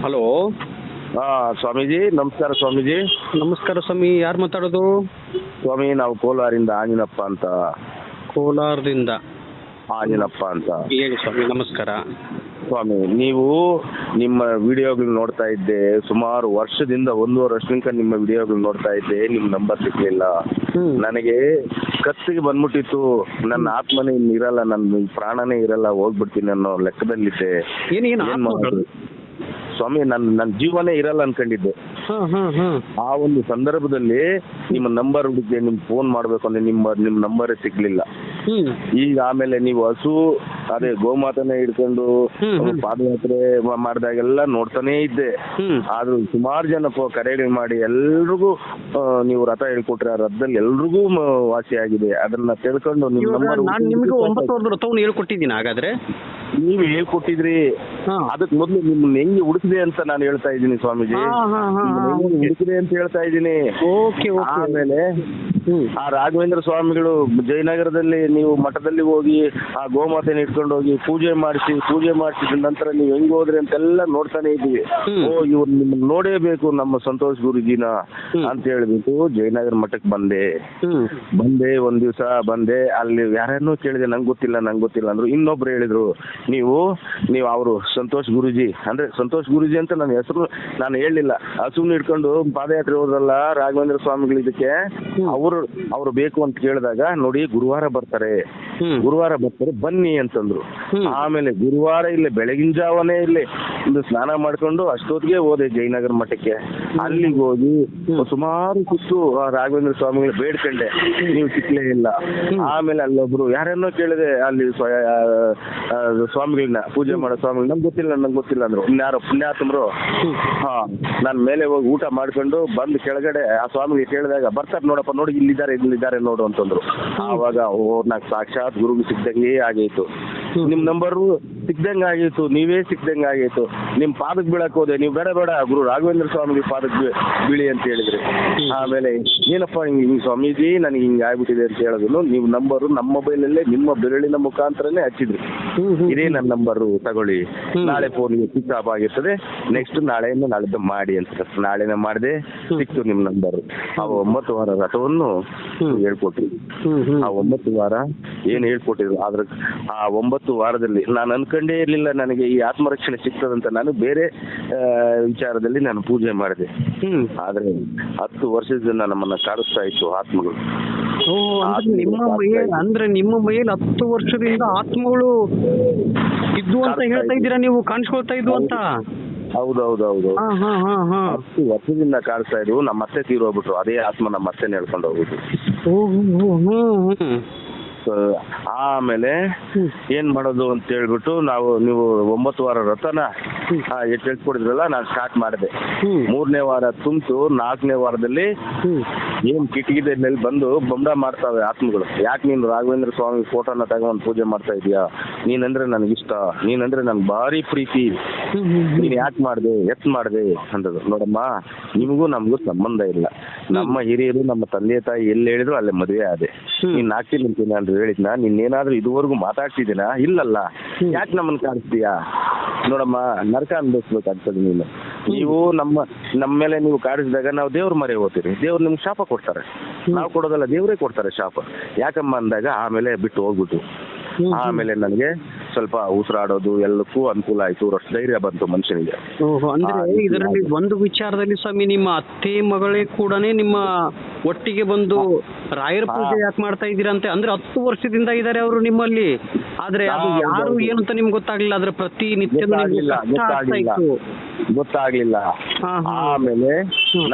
Hello. Swamiji ನಮಸ್ಕಾರ. ಸ್ವಾಮೀಜಿ ನಮಸ್ಕಾರ ಸ್ವಾಮಿ, ಯಾರು ಮಾತಾಡೋದು? ಸ್ವಾಮಿ ನಾವು ಕೋಲಾರಿಂದ ಆಂಜನಪ್ಪ ಅಂತ. ಕೋಲಾರದಿಂದ ಆಂಜನಪ್ಪ ಅಂತ. ಹೇಳಿ ಸ್ವಾಮಿ, ನಮಸ್ಕಾರ. ಸ್ವಾಮಿ, ನೀವು ನಿಮ್ಮ ವಿಡಿಯೋಗಳು ನೋಡ್ತಾ ಇದ್ದೆ, ಸುಮಾರು ವರ್ಷದಿಂದ 1.5 ವರ್ಷದಿಂದ ನಿಮ್ಮ ವಿಡಿಯೋಗಳು ನೋಡ್ತಾ ಇದ್ದೆ. ನಿಮ್ಮ ನಂಬರ್ ಸಿಗ್ಲಿಲ್ಲ ನನಗೆ. ಕತ್ತಿಗೆ ಬಂದ್ಬಿಟ್ಟಿತ್ತು, ನನ್ನ ಆತ್ಮನೇ ಇನ್ನು ಇರಲ್ಲ, ನನ್ನ ಪ್ರಾಣನೇ ಇರಲ್ಲ, ಹೋಗ್ಬಿಡ್ತೀನಿ ಅನ್ನೋ ಲೆಕ್ಕದಲ್ಲಿದ್ದೆ. ಏನ್ ಮಾಡೋದು ಸ್ವಾಮಿ, ನನ್ನ ಜೀವನೇ ಇರಲ್ಲ ಅನ್ಕೊಂಡಿದ್ದೆ. ಆ ಒಂದು ಸಂದರ್ಭದಲ್ಲಿ ನಿಮ್ಮ ನಂಬರ್ ಹುಡುಕಿದೆ, ನಿಮ್ಗೆ ಫೋನ್ ಮಾಡ್ಬೇಕು ಅಂದ್ರೆ ನಿಮ್ಮ ನಂಬರೇ ಸಿಗ್ಲಿಲ್ಲ. ಈಗ ಆಮೇಲೆ ನೀವು ಹಸು ಅದೇ ಗೋಮಾತನೇ ಹಿಡ್ಕೊಂಡು ಪಾದಯಾತ್ರೆ ಮಾಡಿದಾಗೆಲ್ಲ ನೋಡ್ತಾನೆ ಇದ್ದೆ. ಆದ್ರೂ ಸುಮಾರು ಜನ ಕರೆಗಳು ಮಾಡಿ ಎಲ್ರಿಗೂ ನೀವು ರಥ ಹೇಳ್ಕೊಟ್ರೆ, ಆ ರಥದಲ್ಲಿ ಎಲ್ರಿಗೂ ವಾಸಿ ಆಗಿದೆ. ಅದನ್ನ ತಿಳ್ಕೊಂಡು ನಿಮ್ಮ ನಂಬರ್ ನಿಮ್ಗೆ 9 ವರ್ಷದ ರಥವನ್ನು ಹೇಳ್ಕೊಟ್ಟಿದ್ದೀನಿ. ಹಾಗಾದ್ರೆ ನೀವು ಹೇಳ್ಕೊಟ್ಟಿದ್ರಿ. ಅದಕ್ಕೆ ಮೊದಲು ನಿಮ್ಮನ್ನ ಹೆಂಗೆ ಹುಡುಕಿದೆ ಅಂತ ನಾನು ಹೇಳ್ತಾ ಇದ್ದೀನಿ ಸ್ವಾಮೀಜಿ. ಹುಡುಕಿದೆ ಅಂತ ಹೇಳ್ತಾ ಇದ್ದೀನಿ. ಆಮೇಲೆ ಆ ರಾಘವೇಂದ್ರ ಸ್ವಾಮಿಗಳು ಜಯನಗರದಲ್ಲಿ ನೀವು ಮಠದಲ್ಲಿ ಹೋಗಿ ಆ ಗೋಮಾತೆನ ಇಟ್ಕೊಂಡು ಹೋಗಿ ಪೂಜೆ ಮಾಡಿಸಿದ ನಂತರ ನೀವು ಹೆಂಗ್ ಹೋದ್ರಿ ಅಂತೆಲ್ಲ ನೋಡ್ತಾನೆ ಇದ್ವಿ. ಇವ್ರು ನಿಮ್ಮನ್ನ ನೋಡೇಬೇಕು ನಮ್ಮ ಸಂತೋಷ್ ಗುರುಜಿನ ಅಂತ ಹೇಳ್ಬಿಟ್ಟು ಜಯನಗರ ಮಠಕ್ಕೆ ಬಂದೆ. ಒಂದ್ ದಿವಸ ಬಂದೆ, ಅಲ್ಲಿ ಯಾರನ್ನೂ ಕೇಳಿದೆ, ನಂಗೆ ಗೊತ್ತಿಲ್ಲ ಅಂದ್ರು. ಇನ್ನೊಬ್ರು ಹೇಳಿದ್ರು, ನೀವು ಅವರು ಸಂತೋಷ್ ಗುರುಜಿ ಅಂದ್ರೆ ಸಂತೋಷ್ ಗುರುಜಿ ಅಂತ ನನ್ನ ಹೆಸರು ನಾನು ಹೇಳಲಿಲ್ಲ. ಹಸುನ ಇಟ್ಕೊಂಡು ಪಾದಯಾತ್ರೆ ಹೋದ್ರಲ್ಲ ರಾಘವೇಂದ್ರ ಸ್ವಾಮಿಗಳು, ಇದಕ್ಕೆ ಅವರು ಬೇಕು ಅಂತ ಕೇಳಿದಾಗ, ನೋಡಿ ಗುರುವಾರ ಬರ್ತಾರೆ ಬನ್ನಿ ಅಂತಂದ್ರು. ಆಮೇಲೆ ಗುರುವಾರ ಇಲ್ಲೇ ಬೆಳಗಿನ ಜಾವನೇ ಇಲ್ಲೇ ಇದು ಸ್ನಾನ ಮಾಡ್ಕೊಂಡು ಅಷ್ಟೊತ್ತಿಗೆ ಹೋದೆ ಜಯನಗರ ಮಠಕ್ಕೆ. ಅಲ್ಲಿಗೆ ಹೋಗಿ ಸುಮಾರು ಸುತ್ತು ರಾಘವೇಂದ್ರ ಸ್ವಾಮಿಗಳು ಬೇಡ್ಕೊಂಡೆ, ನೀವು ಸಿಕ್ಲೇ ಇಲ್ಲ. ಆಮೇಲೆ ಅಲ್ಲೊಬ್ರು ಯಾರನ್ನೋ ಕೇಳಿದೆ, ಅಲ್ಲಿ ಸ್ವಾಮಿಗಳನ್ನ ಪೂಜೆ ಮಾಡೋ ಸ್ವಾಮಿಗಳು, ನಂಗೆ ಗೊತ್ತಿಲ್ಲ ಅಂದ್ರು. ಇನ್ಯಾರೋ ಪುಣ್ಯಾತ್ಮರು. ನಾನು ಮೇಲೆ ಹೋಗಿ ಊಟ ಮಾಡ್ಕೊಂಡು ಬಂದು ಕೆಳಗಡೆ ಆ ಸ್ವಾಮಿಗೆ ಕೇಳಿದಾಗ, ಬರ್ತಾರೆ ನೋಡಪ್ಪ, ನೋಡಿ ಇಲ್ಲಿದ್ದಾರೆ ನೋಡು ಅಂತಂದ್ರು. ಆವಾಗ ನಾಲ್ಕು ಸಾಕ್ಷಾತ್ ಗುರುಗಳು ಸಿಕ್ದಂಗೆ ಆಗೈತು. ನಿಮ್ ನಂಬರು ಸಿಕ್ದಂಗೆ ಆಗಿತ್ತು, ನೀವೇ ಸಿಕ್ದಂಗೆ ಆಗಿತ್ತು. ನಿಮ್ ಪಾದಕ್ಕೆ ಬೀಳಕ್ ಹೋದೆ, ನೀವು ಬೇಡ ಗುರು ರಾಘವೇಂದ್ರ ಸ್ವಾಮಿಗೆ ಪಾದಕ್ಕೆ ಬೀಳಿ ಅಂತ ಹೇಳಿದ್ರಿ. ಆಮೇಲೆ ಏನಪ್ಪ ಹಿಂಗ್ ಸ್ವಾಮೀಜಿ ನನಗೆ ಹಿಂಗ್ ಆಗ್ಬಿಟ್ಟಿದೆ ಅಂತ ಹೇಳಿದ್ರು. ನೀವು ನಂಬರು ನಮ್ಮ ಮೊಬೈಲಲ್ಲೇ ನಿಮ್ಮ ಬೆರಳಿನ ಮುಖಾಂತರನೇ ಹಚ್ಚಿದ್ರಿ. ಇದೇ ನನ್ನ ನಂಬರು ತಗೊಳ್ಳಿ, ನಾಳೆ ಫೋನ್ಗೆ ಸ್ವಿಚ್ ಆಫ್ ಆಗಿರ್ತದೆ, ನೆಕ್ಸ್ಟ್ ನಾಳೆದ್ದು ಮಾಡಿ ಅಂತ. ನಾಳೆನೇ ಮಾಡಿದೆ, ಸಿಕ್ತು ನಿಮ್ ನಂಬರು. ಆ 9 ವಾರ ರಥವನ್ನು ಹೇಳ್ಕೊಟ್ರಿ. ಆ 9 ವಾರ ಏನ್ ಹೇಳ್ಕೊಟ್ಟಿದ್ರು, ಆದ್ರೆ ಆ 9 ವಾರದಲ್ಲಿ ನಾನು ಅನ್ಕೊಂಡೇ ಇರ್ಲಿಲ್ಲ ನನಗೆ ಈ ಆತ್ಮರಕ್ಷಣೆ ಸಿಗ್ತದಂತ. ನಾನು ಬೇರೆ ವಿಚಾರದಲ್ಲಿ ನಾನು ಪೂಜೆ ಮಾಡಿದೆ. ಆದ್ರೆ 10 ವರ್ಷದಿಂದ ನಮ್ಮನ್ನ ಕಾಡಿಸ್ತಾ ಇತ್ತು ಆತ್ಮಗಳು. ನಿಮ್ಮ ಮೈಯಲ್ಲಿ 10 ವರ್ಷದಿಂದ ಆತ್ಮಗಳು ಇದ್ದು ಅಂತ ಹೇಳ್ತಾ ಇದ್ದೀರಾ ನೀವು, ಕಾಣಿಸ್ಕೊಳ್ತಾ ಇದ್ವು ಅಂತ? ಹೌದೌದು. 10 ವರ್ಷದಿಂದ ಕಾಡ್ತಾ ಇದ್ವು. ನಮ್ಮ ಅತ್ತೆ ತೀರೋಗ್ಬಿಟ್ರು, ಅದೇ ಆತ್ಮ ನಮ್ಮ ಅತ್ತೆನ ಹೇಳ್ಕೊಂಡು ಹೋಗ್ಬಿಟ್ರು. ಆಮೇಲೆ ಏನ್ ಮಾಡೋದು ಅಂತ ಹೇಳ್ಬಿಟ್ಟು ನೀವು 9 ವಾರ ರಥನ ತಿಳಿಸ್ಕೊಡಿದ್ರಲ್ಲ, ನಾನು ಸ್ಟಾರ್ಟ್ ಮಾಡಿದೆ. 3ನೇ ವಾರ ತುಂಬಿತು. 4ನೇ ವಾರದಲ್ಲಿ ಏನ್ ಕಿಟಕಿದ ಮೇಲೆ ಬಂದು ಬೊಂಬ ಮಾಡ್ತಾವೆ ಆತ್ಮಗಳು. ಯಾಕೆ ನೀನು ರಾಘವೇಂದ್ರ ಸ್ವಾಮಿ ಫೋಟೋನ ತಗೊಂಡು ಪೂಜೆ ಮಾಡ್ತಾ ಇದೀಯಾ, ನೀನಂದ್ರೆ ನನ್ಗಿಷ್ಟ, ನೀನಂದ್ರೆ ನನ್ ಭಾರಿ ಪ್ರೀತಿ, ನೀನ್ ಯಾಕೆ ಮಾಡ್ದೆ, ಮಾಡಿದೆ ಅಂದದು. ನೋಡಮ್ಮ, ನಿಮಗೂ ನಮಗೂ ಸಂಬಂಧ ಇಲ್ಲ. ನಮ್ಮ ಹಿರಿಯರು ನಮ್ಮ ತಂದೆ ತಾಯಿ ಎಲ್ಲಿ ಹೇಳಿದ್ರು ಅಲ್ಲೇ ಮದುವೆ ಆದೆ. ನೀನ್ ಆಗ್ತೀನಿ ಅಂತೀನಿ ಅಂತ ಹೇಳಿದ್ನ, ನಿನ್ನೇನಾದ್ರೂ ಇದುವರೆಗೂ ಮಾತಾಡ್ತಿದ್ದೀನ? ಇಲ್ಲಲ್ಲ. ಯಾಕೆ ನಮ್ಮನ್ನ ಕಾಡಿಸ್ತೀಯಾ? ನೋಡಮ್ಮ, ನರಕ ಅನ್ಭವಿಸ್ಬೇಕಾಗ್ತದೆ ನೀನು. ನೀವು ನಮ್ಮ ಮೇಲೆ ನೀವು ಕಾಡಿಸಿದಾಗ ನಾವು ದೇವ್ರ ಮರೆ ಹೋಗ್ತೀರಿ, ದೇವ್ರು ನಿಮ್ಗೆ ಶಾಪ ಕೊಡ್ತಾರೆ. ನಾವು ಕೊಡೋದಲ್ಲ, ದೇವ್ರೇ ಕೊಡ್ತಾರೆ ಶಾಪ. ಯಾಕಮ್ಮ ಅಂದಾಗ ಆಮೇಲೆ ಬಿಟ್ಟು ಹೋಗ್ಬಿಟ್ಟು, ಆಮೇಲೆ ನನಗೆ ಸ್ವಲ್ಪ ಉಸಿರಾಡೋದು ಎಲ್ಲಕ್ಕೂ ಅನುಕೂಲ ಆಯ್ತು. ಧೈರ್ಯ ಬಂತು ಮನುಷ್ಯನಿಗೆ. ಅಂದ್ರೆ ಇದರಲ್ಲಿ ಒಂದು ವಿಚಾರದಲ್ಲಿ ಸ್ವಾಮಿ, ನಿಮ್ಮ ಅತ್ತೆ ಮಗಳೇ ಕೂಡನೇ ನಿಮ್ಮ ಒಟ್ಟಿಗೆ ಬಂದು ರಾಯರ ಪೂಜೆ ಯಾಕೆ ಮಾಡ್ತಾ ಇದ್ದೀರಂತೆ? ಅಂದ್ರೆ 10 ವರ್ಷದಿಂದ ಇದ್ದಾರೆ ಅವರು ನಿಮ್ಮಲ್ಲಿ. ಆದ್ರೆ ಅದು ಯಾರು ಏನಂತ ನಿಮ್ಗೆ ಗೊತ್ತಾಗ್ಲಿಲ್ಲ. ಆದ್ರೆ ಪ್ರತಿನಿತ್ಯ ಗೊತ್ತಾಗ್ಲಿಲ್ಲ. ಆಮೇಲೆ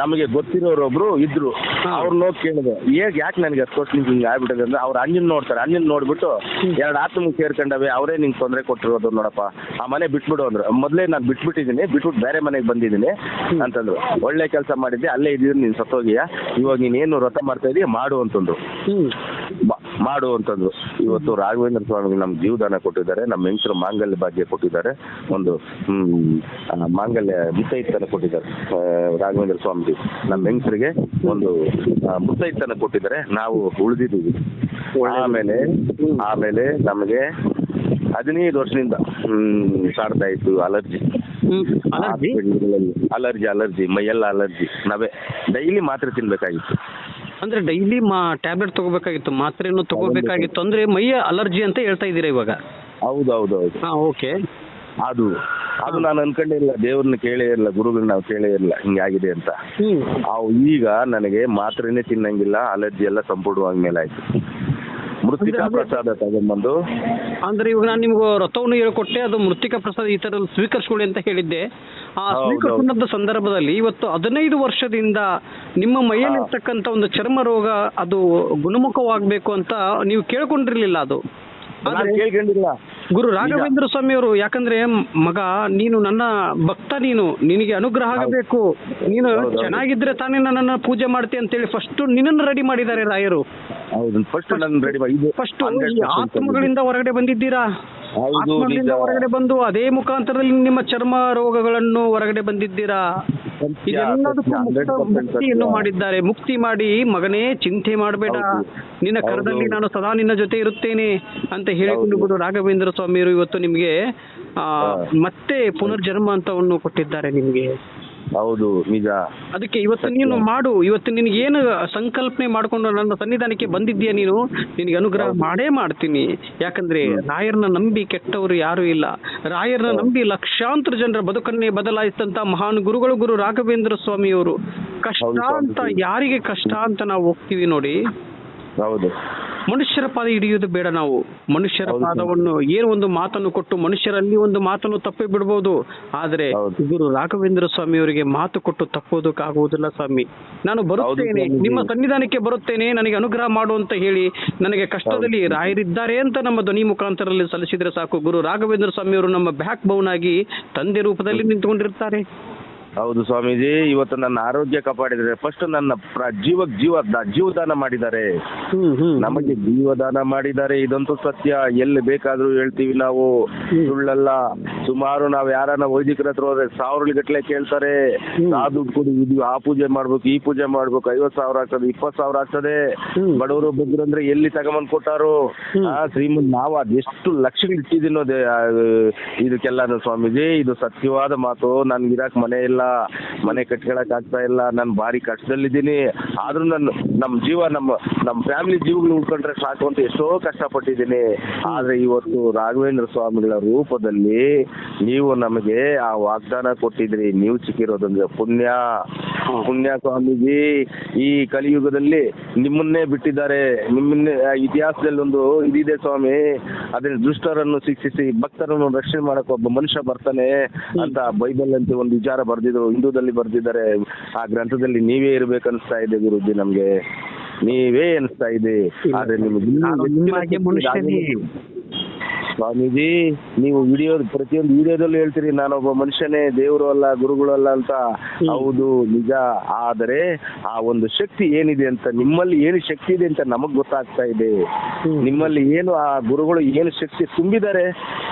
ನಮಗೆ ಗೊತ್ತಿರೋರೊಬ್ರು ಇದ್ರು, ಅವ್ರನ್ನ ಹೋಗಿ ಕೇಳಿದೆ, ಯಾಕೆ ನನಗೆ 10 ವರ್ಷ ಹಿಂಗೆ ಆಗ್ಬಿಟ್ಟಿದೆ ಅಂದ್ರೆ, ಅವ್ರು ಅಂಜನ್ ನೋಡ್ತಾರೆ. ಅಂಜನ್ ನೋಡ್ಬಿಟ್ಟು 2 ಆತ್ಮ ಸೇರ್ಕೊಂಡವೆ, ಅವರೇ ನಿಂಗೆ ತೊಂದರೆ ಕೊಟ್ಟಿರೋದು ನೋಡಪ್ಪ, ಆ ಮನೆ ಬಿಟ್ಬಿಡು ಅಂದ್ರು. ಮೊದಲೇ ನಾನು ಬಿಟ್ಬಿಟ್ಟು ಬೇರೆ ಮನೆಗೆ ಬಂದಿದ್ದೀನಿ ಅಂತಂದ್ರು. ಒಳ್ಳೆ ಕೆಲಸ ಮಾಡಿದ್ದೆ, ಅಲ್ಲೇ ಇದ್ದೀರಿ, ನೀನು ಸತ್ತೋಗಿಯಾ, ಇವಾಗ ನೀನೇನು ವ್ರತ ಮಾಡ್ತಾ ಇದೀಯ ಮಾಡು ಅಂತಂದ್ರು. ಇವತ್ತು ರಾಘವೇಂದ್ರ ಸ್ವಾಮಿಗಳು ನಮ್ಗೆ ಜೀವದಾನ ಕೊಟ್ಟಿದ್ದಾರೆ. ನಮ್ಮ ಹೆಂಗಸರು ಮಾಂಗಲ್ಯ ಭಾಗ್ಯ ಕೊಟ್ಟಿದ್ದಾರೆ. ಒಂದು ಮಾಂಗಲ್ಯ ಮುತ್ತೈತನ ಕೊಟ್ಟಿದ್ದಾರೆ ರಾಘವೇಂದ್ರ ಸ್ವಾಮಿ. ನಮ್ಮ ಹೆಂಗಸರಿಗೆ ಒಂದು ಮುತ್ತೈತನ ಕೊಟ್ಟಿದ್ದಾರೆ. ನಾವು ಉಳಿದಿದ್ದೀವಿ. ಆಮೇಲೆ ನಮಗೆ 15 ವರ್ಷದಿಂದ ಕಾಡ್ತಾ ಇತ್ತು ಅಲರ್ಜಿ. ಅಲರ್ಜಿ ಅಲರ್ಜಿ ಮೈಯೆಲ್ಲ ಅಲರ್ಜಿ. ನಾವೇ ಡೈಲಿ ಮಾತ್ರೆ ತಿನ್ಬೇಕಾಗಿತ್ತು. ಅಂದ್ರೆ ಡೈಲಿ ಟ್ಯಾಬ್ಲೆಟ್ ತಗೋಬೇಕಾಗಿತ್ತು, ಮಾತ್ರೆಯನ್ನು ತಗೋಬೇಕಾಗಿತ್ತು, ಅಂದ್ರೆ ಮೈಯ ಅಲರ್ಜಿ ಅಂತ ಹೇಳ್ತಾ ಇದ್ದೀರಾ ಇವಾಗ? ಹೌದು. ಓಕೆ. ಅದು ನಾನು ಅನ್ಕೊಂಡೇ ಇಲ್ಲ, ದೇವ್ರನ್ನ ಕೇಳೇ ಇಲ್ಲ, ಗುರುಗಳನ್ನ ನಾವು ಕೇಳೇ ಇಲ್ಲ ಹಿಂಗಾಗಿದೆ ಅಂತ. ಈಗ ನನಗೆ ಮಾತ್ರೆನೇ ತಿನ್ನಂಗಿಲ್ಲ, ಅಲರ್ಜಿ ಎಲ್ಲ ಸಂಪೂರ್ಣವಾಗಿ ಮೇಲೆ ಆಯ್ತು. ಮೃತ್ತಿಕಾ ಪ್ರಸಾದ ತಗೊಂಡ್ಬಂದು, ಅಂದ್ರೆ ಇವಾಗ ನಾನು ನಿಮ್ಗೆ ರಥವನ್ನು ಹೇಳ್ಕೊಟ್ಟೆ, ಅದು ಮೃತ್ತಿಕಾ ಪ್ರಸಾದ ಈ ತರ ಸ್ವೀಕರಿಸ್ಕೊಳ್ಳಿ ಅಂತ ಹೇಳಿದ್ದೆ. ಆ ಸ್ವೀಕರಿಸಿದ ಸಂದರ್ಭದಲ್ಲಿ ಇವತ್ತು 15 ವರ್ಷದಿಂದ ನಿಮ್ಮ ಮೈಯಲ್ಲಿರ್ತಕ್ಕಂಥ ಒಂದು ಚರ್ಮ ರೋಗ ಅದು ಗುಣಮುಖವಾಗಬೇಕು ಅಂತ ನೀವು ಕೇಳ್ಕೊಂಡಿರ್ಲಿಲ್ಲ. ಅದು ಕೇಳ್ಕೊಂಡಿಲ್ಲ ಗುರು ರಾಘವೇಂದ್ರ ಸ್ವಾಮಿ ಅವರು. ಯಾಕಂದ್ರೆ ಮಗ, ನೀನು ನನ್ನ ಭಕ್ತ, ನಿನಗೆ ಅನುಗ್ರಹ ಆಗಬೇಕು, ನೀನು ಚೆನ್ನಾಗಿದ್ರೆ ತಾನೇ ನನ್ನನ್ನ ಪೂಜೆ ಮಾಡ್ತಿ ಅಂತೇಳಿ ಫಸ್ಟ್ ನಿನ್ನನ್ನು ರೆಡಿ ಮಾಡಿದ್ದಾರೆ ರಾಯರು. ಫಸ್ಟ್ ಆತ್ಮಗಳಿಂದ ಹೊರಗಡೆ ಬಂದಿದ್ದೀರಾ, ಆತ್ಮಗಳಿಂದ ಹೊರಗಡೆ ಬಂದು ಅದೇ ಮುಖಾಂತರದಲ್ಲಿ ನಿಮ್ಮ ಚರ್ಮ ರೋಗಗಳನ್ನು ಹೊರಗಡೆ ಬಂದಿದ್ದೀರಾ. ಇದೆಲ್ಲದಕ್ಕೂ ಮುಕ್ತಿಯನ್ನು ಮಾಡಿದ್ದಾರೆ. ಮುಕ್ತಿ ಮಾಡಿ, ಮಗನೇ ಚಿಂತೆ ಮಾಡಬೇಡ, ನಿನ್ನ ಕರದಲ್ಲಿ ನಾನು ಸದಾ ನಿನ್ನ ಜೊತೆ ಇರುತ್ತೇನೆ ಅಂತ ಹೇಳಿಕೊಂಡು ಗುರು ರಾಘವೇಂದ್ರ ಸ್ವಾಮಿಯವರು ಇವತ್ತು ನಿಮ್ಗೆ ಮತ್ತೆ ಪುನರ್ಜನ್ಮ ಅಂತವನ್ನು ಕೊಟ್ಟಿದ್ದಾರೆ ನಿಮ್ಗೆ. ಹೌದು, ನಿಜ. ಅದಕ್ಕೆ ಇವತ್ತು ನೀನು ಮಾಡು, ಇವತ್ತು ನಿನಗೆ ಏನು ಸಂಕಲ್ಪನೆ ಮಾಡ್ಕೊಂಡು ನನ್ನ ಸನ್ನಿಧಾನಕ್ಕೆ ಬಂದಿದ್ದೀಯ, ನಿನಗೆ ಅನುಗ್ರಹ ಮಾಡೇ ಮಾಡ್ತೀನಿ. ಯಾಕಂದ್ರೆ ರಾಯರನ್ನ ನಂಬಿ ಕೆಟ್ಟವರು ಯಾರು ಇಲ್ಲ. ರಾಯರನ್ನ ನಂಬಿ ಲಕ್ಷಾಂತರ ಜನರ ಬದುಕನ್ನೇ ಬದಲಾಯಿಸಿದಂತ ಮಹಾನ್ ಗುರುಗಳು ಗುರು ರಾಘವೇಂದ್ರ ಸ್ವಾಮಿಯವರು. ಕಷ್ಟ ಅಂತ ಯಾರಿಗೆ ಕಷ್ಟ ಅಂತ ನಾವು ಹೋಗ್ತೀವಿ ನೋಡಿ, ಹೌದು, ಮನುಷ್ಯರ ಪಾದ ಹಿಡಿಯುವುದು ಬೇಡ. ನಾವು ಮನುಷ್ಯರ ಪಾದವನ್ನು ಏನು ಒಂದು ಮಾತನ್ನು ಕೊಟ್ಟು ಮನುಷ್ಯರಲ್ಲಿ ಒಂದು ಮಾತನ್ನು ತಪ್ಪಿ ಬಿಡ್ಬೋದು, ಆದ್ರೆ ಗುರು ರಾಘವೇಂದ್ರ ಸ್ವಾಮಿಯವರಿಗೆ ಮಾತು ಕೊಟ್ಟು ತಪ್ಪೋದಕ್ಕಾಗುವುದಿಲ್ಲ. ಸ್ವಾಮಿ, ನಾನು ಬರುತ್ತೇನೆ, ನಿಮ್ಮ ಸನ್ನಿಧಾನಕ್ಕೆ ಬರುತ್ತೇನೆ, ನನಗೆ ಅನುಗ್ರಹ ಮಾಡು ಅಂತ ಹೇಳಿ, ನನಗೆ ಕಷ್ಟದಲ್ಲಿ ರಾಯರಿದ್ದಾರೆ ಅಂತ ನಮ್ಮ ಧ್ವನಿ ಮುಖಾಂತರದಲ್ಲಿ ಸಲ್ಲಿಸಿದ್ರೆ ಸಾಕು. ಗುರು ರಾಘವೇಂದ್ರ ಸ್ವಾಮಿಯವರು ನಮ್ಮ ಬ್ಯಾಕ್ ಬೋನ್ ಆಗಿ ತಂದೆ ರೂಪದಲ್ಲಿ ನಿಂತುಕೊಂಡಿರ್ತಾರೆ. ಹೌದು ಸ್ವಾಮೀಜಿ, ಇವತ್ತು ನನ್ನ ಆರೋಗ್ಯ ಕಾಪಾಡಿದರೆ, ಫಸ್ಟ್ ನನ್ನ ಜೀವದಾನ ಮಾಡಿದ್ದಾರೆ, ನಮಗೆ ಜೀವದಾನ ಮಾಡಿದ್ದಾರೆ. ಇದಂತೂ ಸತ್ಯ, ಎಲ್ಲಿ ಬೇಕಾದ್ರೂ ಹೇಳ್ತೀವಿ ನಾವು, ಸುಳ್ಳಲ್ಲ. ಸುಮಾರು ನಾವು ಯಾರನ್ನ ವೈದಿಕರ ಹತ್ರ ಹೋದ್ರೆ 1000 ಗಟ್ಟಲೆ ಕೇಳ್ತಾರೆ, ಆ ದುಡ್ಡು ಕೊಡಿ, ಇದು ಆ ಪೂಜೆ ಮಾಡ್ಬೇಕು, ಈ ಪೂಜೆ ಮಾಡ್ಬೇಕು, 50,000 ಆಗ್ತದೆ, 20,000 ಆಗ್ತದೆ. ಬಡವರು ಬಗ್ಗರು ಅಂದ್ರೆ ಎಲ್ಲಿ ತಗೊಂಬಂದ್ ಕೊಟ್ಟಾರು, ಶ್ರೀಮಂತ್ ನಾವು ಅದೆಷ್ಟು ಲಕ್ಷಗಳು ಇಟ್ಟಿದ್ದೀನೋ ಇದಕ್ಕೆಲ್ಲ ಸ್ವಾಮೀಜಿ. ಇದು ಸತ್ಯವಾದ ಮಾತು. ನನ್ಗೆ ಇರಾಕ್ ಮನೆ ಇಲ್ಲ, ಮನೆ ಕಟ್ಕೊಳಕ್ ಆಗ್ತಾ ಇಲ್ಲ, ನಾನು ಭಾರಿ ಕಷ್ಟದಲ್ಲಿದ್ದೀನಿ. ಆದ್ರೂ ನಮ್ಮ ಜೀವ, ನಮ್ಮ ಫ್ಯಾಮಿಲಿ ಜೀವಗಳು ಉಳ್ಕೊಂಡ್ರೆ ಸಾಕು ಅಂತ ಎಷ್ಟೋ ಕಷ್ಟಪಟ್ಟಿದ್ದೀನಿ. ಆದ್ರೆ ಇವತ್ತು ರಾಘವೇಂದ್ರ ಸ್ವಾಮಿಗಳ ರೂಪದಲ್ಲಿ ನೀವು ನಮಗೆ ಆ ವಾಗ್ದಾನ ಕೊಟ್ಟಿದ್ರಿ. ನೀವು ಸಿಕ್ಕಿರೋದಂದ್ರೆ ಪುಣ್ಯ ಸ್ವಾಮೀಜಿ. ಈ ಕಲಿಯುಗದಲ್ಲಿ ನಿಮ್ಮನ್ನೇ ಬಿಟ್ಟಿದ್ದಾರೆ. ನಿಮ್ಮನ್ನೇ ಇತಿಹಾಸದಲ್ಲಿ ಒಂದು ಇದಿದೆ ಸ್ವಾಮಿ, ಅದನ್ನ ದುಷ್ಟರನ್ನು ಶಿಕ್ಷಿಸಿ ಭಕ್ತರನ್ನು ರಕ್ಷಣೆ ಮಾಡಕ್ ಒಬ್ಬ ಮನುಷ್ಯ ಬರ್ತಾನೆ ಅಂತ ಬೈಬಲ್ ಅಂತ ಒಂದು ವಿಚಾರ ಬರ್ದಿದ್ರು, ಹಿಂದೂದಲ್ಲಿ ಬರ್ದಿದ್ದಾರೆ. ಆ ಗ್ರಂಥದಲ್ಲಿ ನೀವೇ ಇರ್ಬೇಕನ್ಸ್ತಾ ಇದೆ ಗುರುಜಿ, ನಮ್ಗೆ ನೀವೇ ಅನಿಸ್ತಾ ಇದೆ. ಆದ್ರೆ ಸ್ವಾಮೀಜಿ, ನೀವು ಪ್ರತಿಯೊಂದು ವಿಡಿಯೋದಲ್ಲೂ ಹೇಳ್ತೀರಿ ನಾನೊಬ್ಬ ಮನುಷ್ಯನೇ, ದೇವರು ಅಲ್ಲ, ಗುರುಗಳು ಅಲ್ಲ ಅಂತ. ಹೌದು, ನಿಜ. ಆದರೆ ಆ ಒಂದು ಶಕ್ತಿ ಏನಿದೆ ಅಂತ, ನಿಮ್ಮಲ್ಲಿ ಏನು ಶಕ್ತಿ ಇದೆ ಅಂತ ನಮಗ್ ಗೊತ್ತಾಗ್ತಾ ಇದೆ. ನಿಮ್ಮಲ್ಲಿ ಏನು ಆ ಗುರುಗಳು ಏನು ಶಕ್ತಿ ತುಂಬಿದ್ದಾರೆ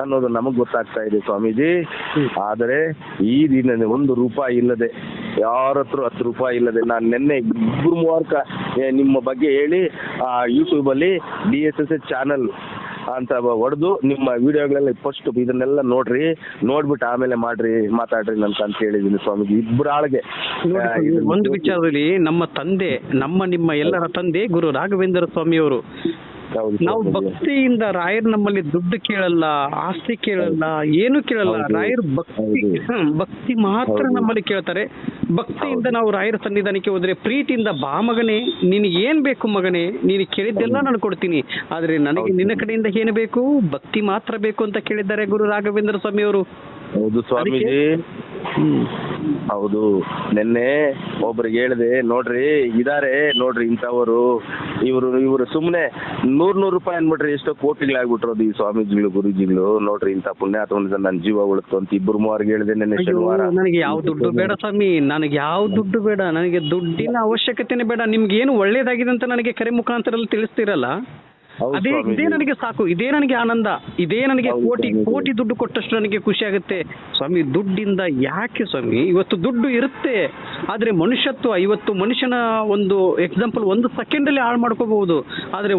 ಅನ್ನೋದು ನಮಗ್ ಗೊತ್ತಾಗ್ತಾ ಇದೆ ಸ್ವಾಮೀಜಿ. ಆದರೆ ಈ ದಿನ 1 ರೂಪಾಯಿ ಇಲ್ಲದೆ, ಯಾರ ಹತ್ರ 10 ರೂಪಾಯಿ ಇಲ್ಲದೆ, ನಾನು ನಿನ್ನೆ 2-3 ನಿಮ್ಮ ಬಗ್ಗೆ ಹೇಳಿ ಯೂಟ್ಯೂಬ್ ಅಲ್ಲಿ DSS ಚಾನಲ್ ಅಂತ ಹೊಡೆದು ನಿಮ್ಮ ವಿಡಿಯೋಗಳೆಲ್ಲ ಫಸ್ಟ್ ಇದನ್ನೆಲ್ಲ ನೋಡ್ಬಿಟ್ಟು ಆಮೇಲೆ ಮಾತಾಡ್ರಿ ಅಂತ ಹೇಳಿದೀನಿ ಸ್ವಾಮೀಜಿ. ಇಬ್ಬರಾಳಿಗೆ ಒಂದು ವಿಚಾರದಲ್ಲಿ ನಮ್ಮ ತಂದೆ, ನಿಮ್ಮ ಎಲ್ಲರ ತಂದೆ ಗುರು ರಾಘವೇಂದ್ರ ಸ್ವಾಮಿಯವರು, ನಾವು ಭಕ್ತಿಯಿಂದ ರಾಯರ್ ನಮ್ಮಲ್ಲಿ ದುಡ್ಡು ಕೇಳಲ್ಲ, ಆಸ್ತಿ ಕೇಳಲ್ಲ, ಏನು ಕೇಳಲ್ಲ. ರಾಯರ್ ಭಕ್ತಿ ಮಾತ್ರ ನಮ್ಮಲ್ಲಿ ಕೇಳ್ತಾರೆ. ಭಕ್ತಿಯಿಂದ ನಾವು ರಾಯರ ಸನ್ನಿಧಾನಕ್ಕೆ ಹೋದ್ರೆ ಪ್ರೀತಿಯಿಂದ, ಬಾ ಮಗನೇ, ನಿನಗೆ ಏನ್ ಬೇಕು ಮಗನೇ, ನೀನು ಕೇಳಿದ್ದೆಲ್ಲ ನಾನು ಕೊಡ್ತೀನಿ, ಆದ್ರೆ ನನಗೆ ನಿನ್ನ ಕಡೆಯಿಂದ ಏನು ಬೇಕು, ಭಕ್ತಿ ಮಾತ್ರ ಬೇಕು ಅಂತ ಕೇಳಿದ್ದಾರೆ ಗುರು ರಾಘವೇಂದ್ರ ಸ್ವಾಮಿಯವರು. ಹೌದು ಸ್ವಾಮೀಜಿ, ಹೌದು. ನಿನ್ನೆ ಒಬ್ರಿಗೆ ಹೇಳಿದೆ, ನೋಡ್ರಿ ಇಂಥವರು, ಇವರು ಸುಮ್ಮನೆ 100 ರೂಪಾಯಿ ಅನ್ಬಿಟ್ರೆ ಎಷ್ಟೋ ಕೋಟಿಗಳಾಗ್ಬಿಟ್ರೋದು ಈ ಸ್ವಾಮೀಜಿಗಳು, ಗುರುಜಿಗಳು. ನೋಡ್ರಿ, ಇಂಥ ಪುಣ್ಯಾತ್ಮನಿಂದ ನನ್ನ ಜೀವ ಉಳಿತು ಅಂತ 2-3 ಹೇಳಿದೆ ನಿನ್ನೆ ಶನಿವಾರ. ನನಗೆ ಯಾವ ದುಡ್ಡು ಬೇಡ ಸ್ವಾಮಿ, ನನಗೆ ಯಾವ ದುಡ್ಡು ಬೇಡ, ನನಗೆ ದುಡ್ಡಿನ ಅವಶ್ಯಕತೆನೇ ಬೇಡ. ನಿಮ್ಗೆ ಏನು ಒಳ್ಳೇದಾಗಿದೆ ಅಂತ ನನಗೆ ಕರೆ ಮುಖಾಂತರಲ್ಲಿ ತಿಳಿಸ್ತಿರಲ್ಲ, ಇದೇ ನನಗೆ ಸಾಕು, ಇದೇ ನನಗೆ ಆನಂದ, ಇದೇ ನನಗೆ ಕೋಟಿ ದುಡ್ಡು ಕೊಟ್ಟಷ್ಟು ನನಗೆ ಖುಷಿ ಆಗುತ್ತೆ ಸ್ವಾಮಿ. ದುಡ್ಡಿಂದ ಯಾಕೆ ಸ್ವಾಮಿ? ಇವತ್ತು ದುಡ್ಡು ಇರುತ್ತೆ, ಆದ್ರೆ ಮನುಷ್ಯತ್ವ, ಇವತ್ತು ಮನುಷ್ಯನ ಒಂದು ಎಕ್ಸಾಂಪಲ್ 1 ಸೆಕೆಂಡ್ ಅಲ್ಲಿ ಹಾಳು ಮಾಡ್ಕೋಬಹುದು, ಆದ್ರೆ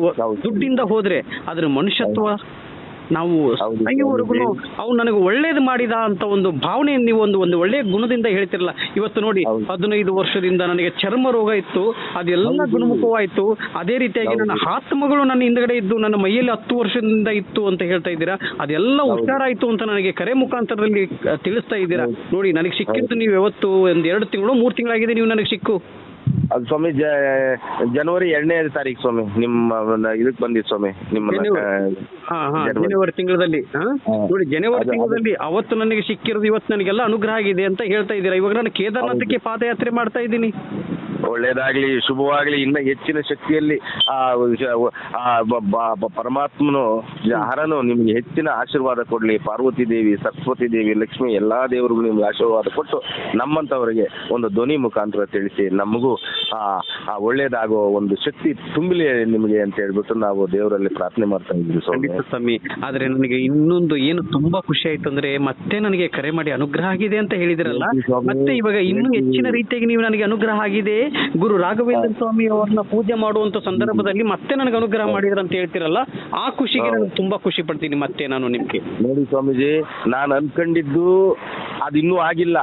ದುಡ್ಡಿಂದ ಹೋದ್ರೆ ಆದ್ರೆ ಮನುಷ್ಯತ್ವ ನಾವು ಹೌದು, ಸಾಯುವವರೆಗೂ ಅವ್ನು ನನಗೆ ಒಳ್ಳೇದು ಮಾಡಿದ ಅಂತ ಒಂದು ಭಾವನೆ ನೀವು ಒಂದು ಒಳ್ಳೆಯ ಗುಣದಿಂದ ಹೇಳ್ತಿರಲ್ಲ. ಇವತ್ತು ನೋಡಿ, 15 ವರ್ಷದಿಂದ ನನಗೆ ಚರ್ಮ ರೋಗ ಇತ್ತು, ಅದೆಲ್ಲ ಗುಣಮುಖವಾಯಿತು. ಅದೇ ರೀತಿಯಾಗಿ ನನ್ನ ಆತ್ಮಗಳು ನನ್ನ ಹಿಂದ್ಗಡೆ ಇದ್ದು ನನ್ನ ಮೈಯಲ್ಲಿ 10 ವರ್ಷದಿಂದ ಇತ್ತು ಅಂತ ಹೇಳ್ತಾ ಇದ್ದೀರಾ. ಅದೆಲ್ಲ ಹುಷಾರಾಯ್ತು ಅಂತ ನನಗೆ ಕರೆ ಮುಖಾಂತರದಲ್ಲಿ ತಿಳಿಸ್ತಾ ಇದ್ದೀರಾ. ನೋಡಿ, ನನಗೆ ಸಿಕ್ಕಿದ್ದು ನೀವು ಯಾವತ್ತು 1-2 ತಿಂಗಳು 3 ತಿಂಗಳಾಗಿದೆ ನೀವು ನನಗೆ ಸಿಕ್ಕು. ಅದು ಸ್ವಾಮಿ ಜನವರಿ 2ನೇ ತಾರೀಕು ಸ್ವಾಮಿ ನಿಮ್ಮ ಇದಕ್ಕೆ ಬಂದಿತ್ತು ಸ್ವಾಮಿ, ಜನವರಿ ತಿಂಗಳಲ್ಲಿ. ನೋಡಿ, ಜನವರಿ ತಿಂಗಳಲ್ಲಿ ಅವತ್ತು ನನಗೆ ಸಿಕ್ಕಿರೋದು ಇವತ್ತು ನನಗೆಲ್ಲ ಅನುಗ್ರಹ ಆಗಿದೆ ಅಂತ ಹೇಳ್ತಾ ಇದ್ದೀರಾ. ಇವಾಗ ನಾನು ಕೇದಾರನಾಥಕ್ಕೆ ಪಾದಯಾತ್ರೆ ಮಾಡ್ತಾ ಇದ್ದೀನಿ. ಒಳ್ಳೇದಾಗ್ಲಿ, ಶುಭವಾಗ್ಲಿ. ಇನ್ನ ಹೆಚ್ಚಿನ ಶಕ್ತಿಯಲ್ಲಿ ಪರಮಾತ್ಮನು ಹರನು ನಿಮ್ಗೆ ಹೆಚ್ಚಿನ ಆಶೀರ್ವಾದ ಕೊಡ್ಲಿ. ಪಾರ್ವತಿ ದೇವಿ, ಸರಸ್ವತಿ ದೇವಿ, ಲಕ್ಷ್ಮಿ ಎಲ್ಲಾ ದೇವರುಗಳು ನಿಮ್ಗೆ ಆಶೀರ್ವಾದ ಕೊಟ್ಟು ನಮ್ಮಂತವರಿಗೆ ಒಂದು ಧ್ವನಿ ಮುಖಾಂತರ ತಿಳಿಸಿ ನಮಗೂ ಒಳ್ಳೇದಾಗೋ ಒಂದು ಶಕ್ತಿ ತುಂಬಲಿ ನಿಮಗೆ ಅಂತ ಹೇಳ್ಬಿಟ್ಟು ನಾವು ದೇವರಲ್ಲಿ ಪ್ರಾರ್ಥನೆ ಮಾಡ್ತಾ ಇದ್ವಿ ಸ್ವಾಮಿ. ಆದ್ರೆ ನನಗೆ ಇನ್ನೊಂದು ಏನು ತುಂಬಾ ಖುಷಿ ಆಯ್ತು ಅಂದ್ರೆ, ಮತ್ತೆ ನನಗೆ ಕರೆ ಮಾಡಿ ಅನುಗ್ರಹ ಆಗಿದೆ ಅಂತ ಹೇಳಿದಿರಲ್ಲ, ಮತ್ತೆ ಇವಾಗ ಇನ್ನೂ ಹೆಚ್ಚಿನ ರೀತಿಯಾಗಿ ನೀವು ನನಗೆ ಅನುಗ್ರಹ ಆಗಿದೆ, ಗುರು ರಾಘವೇಂದ್ರ ಸ್ವಾಮಿ ಅವರನ್ನ ಪೂಜೆ ಮಾಡುವಂತ ಸಂದರ್ಭದಲ್ಲಿ ಮತ್ತೆ ನನಗೆ ಅನುಗ್ರಹ ಮಾಡಿದ್ರ ಅಂತ ಹೇಳ್ತಿರಲ್ಲ, ಆ ಖುಷಿಗೆ ನಾನು ತುಂಬಾ ಖುಷಿ ಪಡ್ತೀನಿ. ಮತ್ತೆ ನಾನು ನಿಮ್ಗೆ ನೋಡಿ ಸ್ವಾಮೀಜಿ, ನಾನು ಅನ್ಕೊಂಡಿದ್ದು ಅದು ಇನ್ನೂ ಆಗಿಲ್ಲ.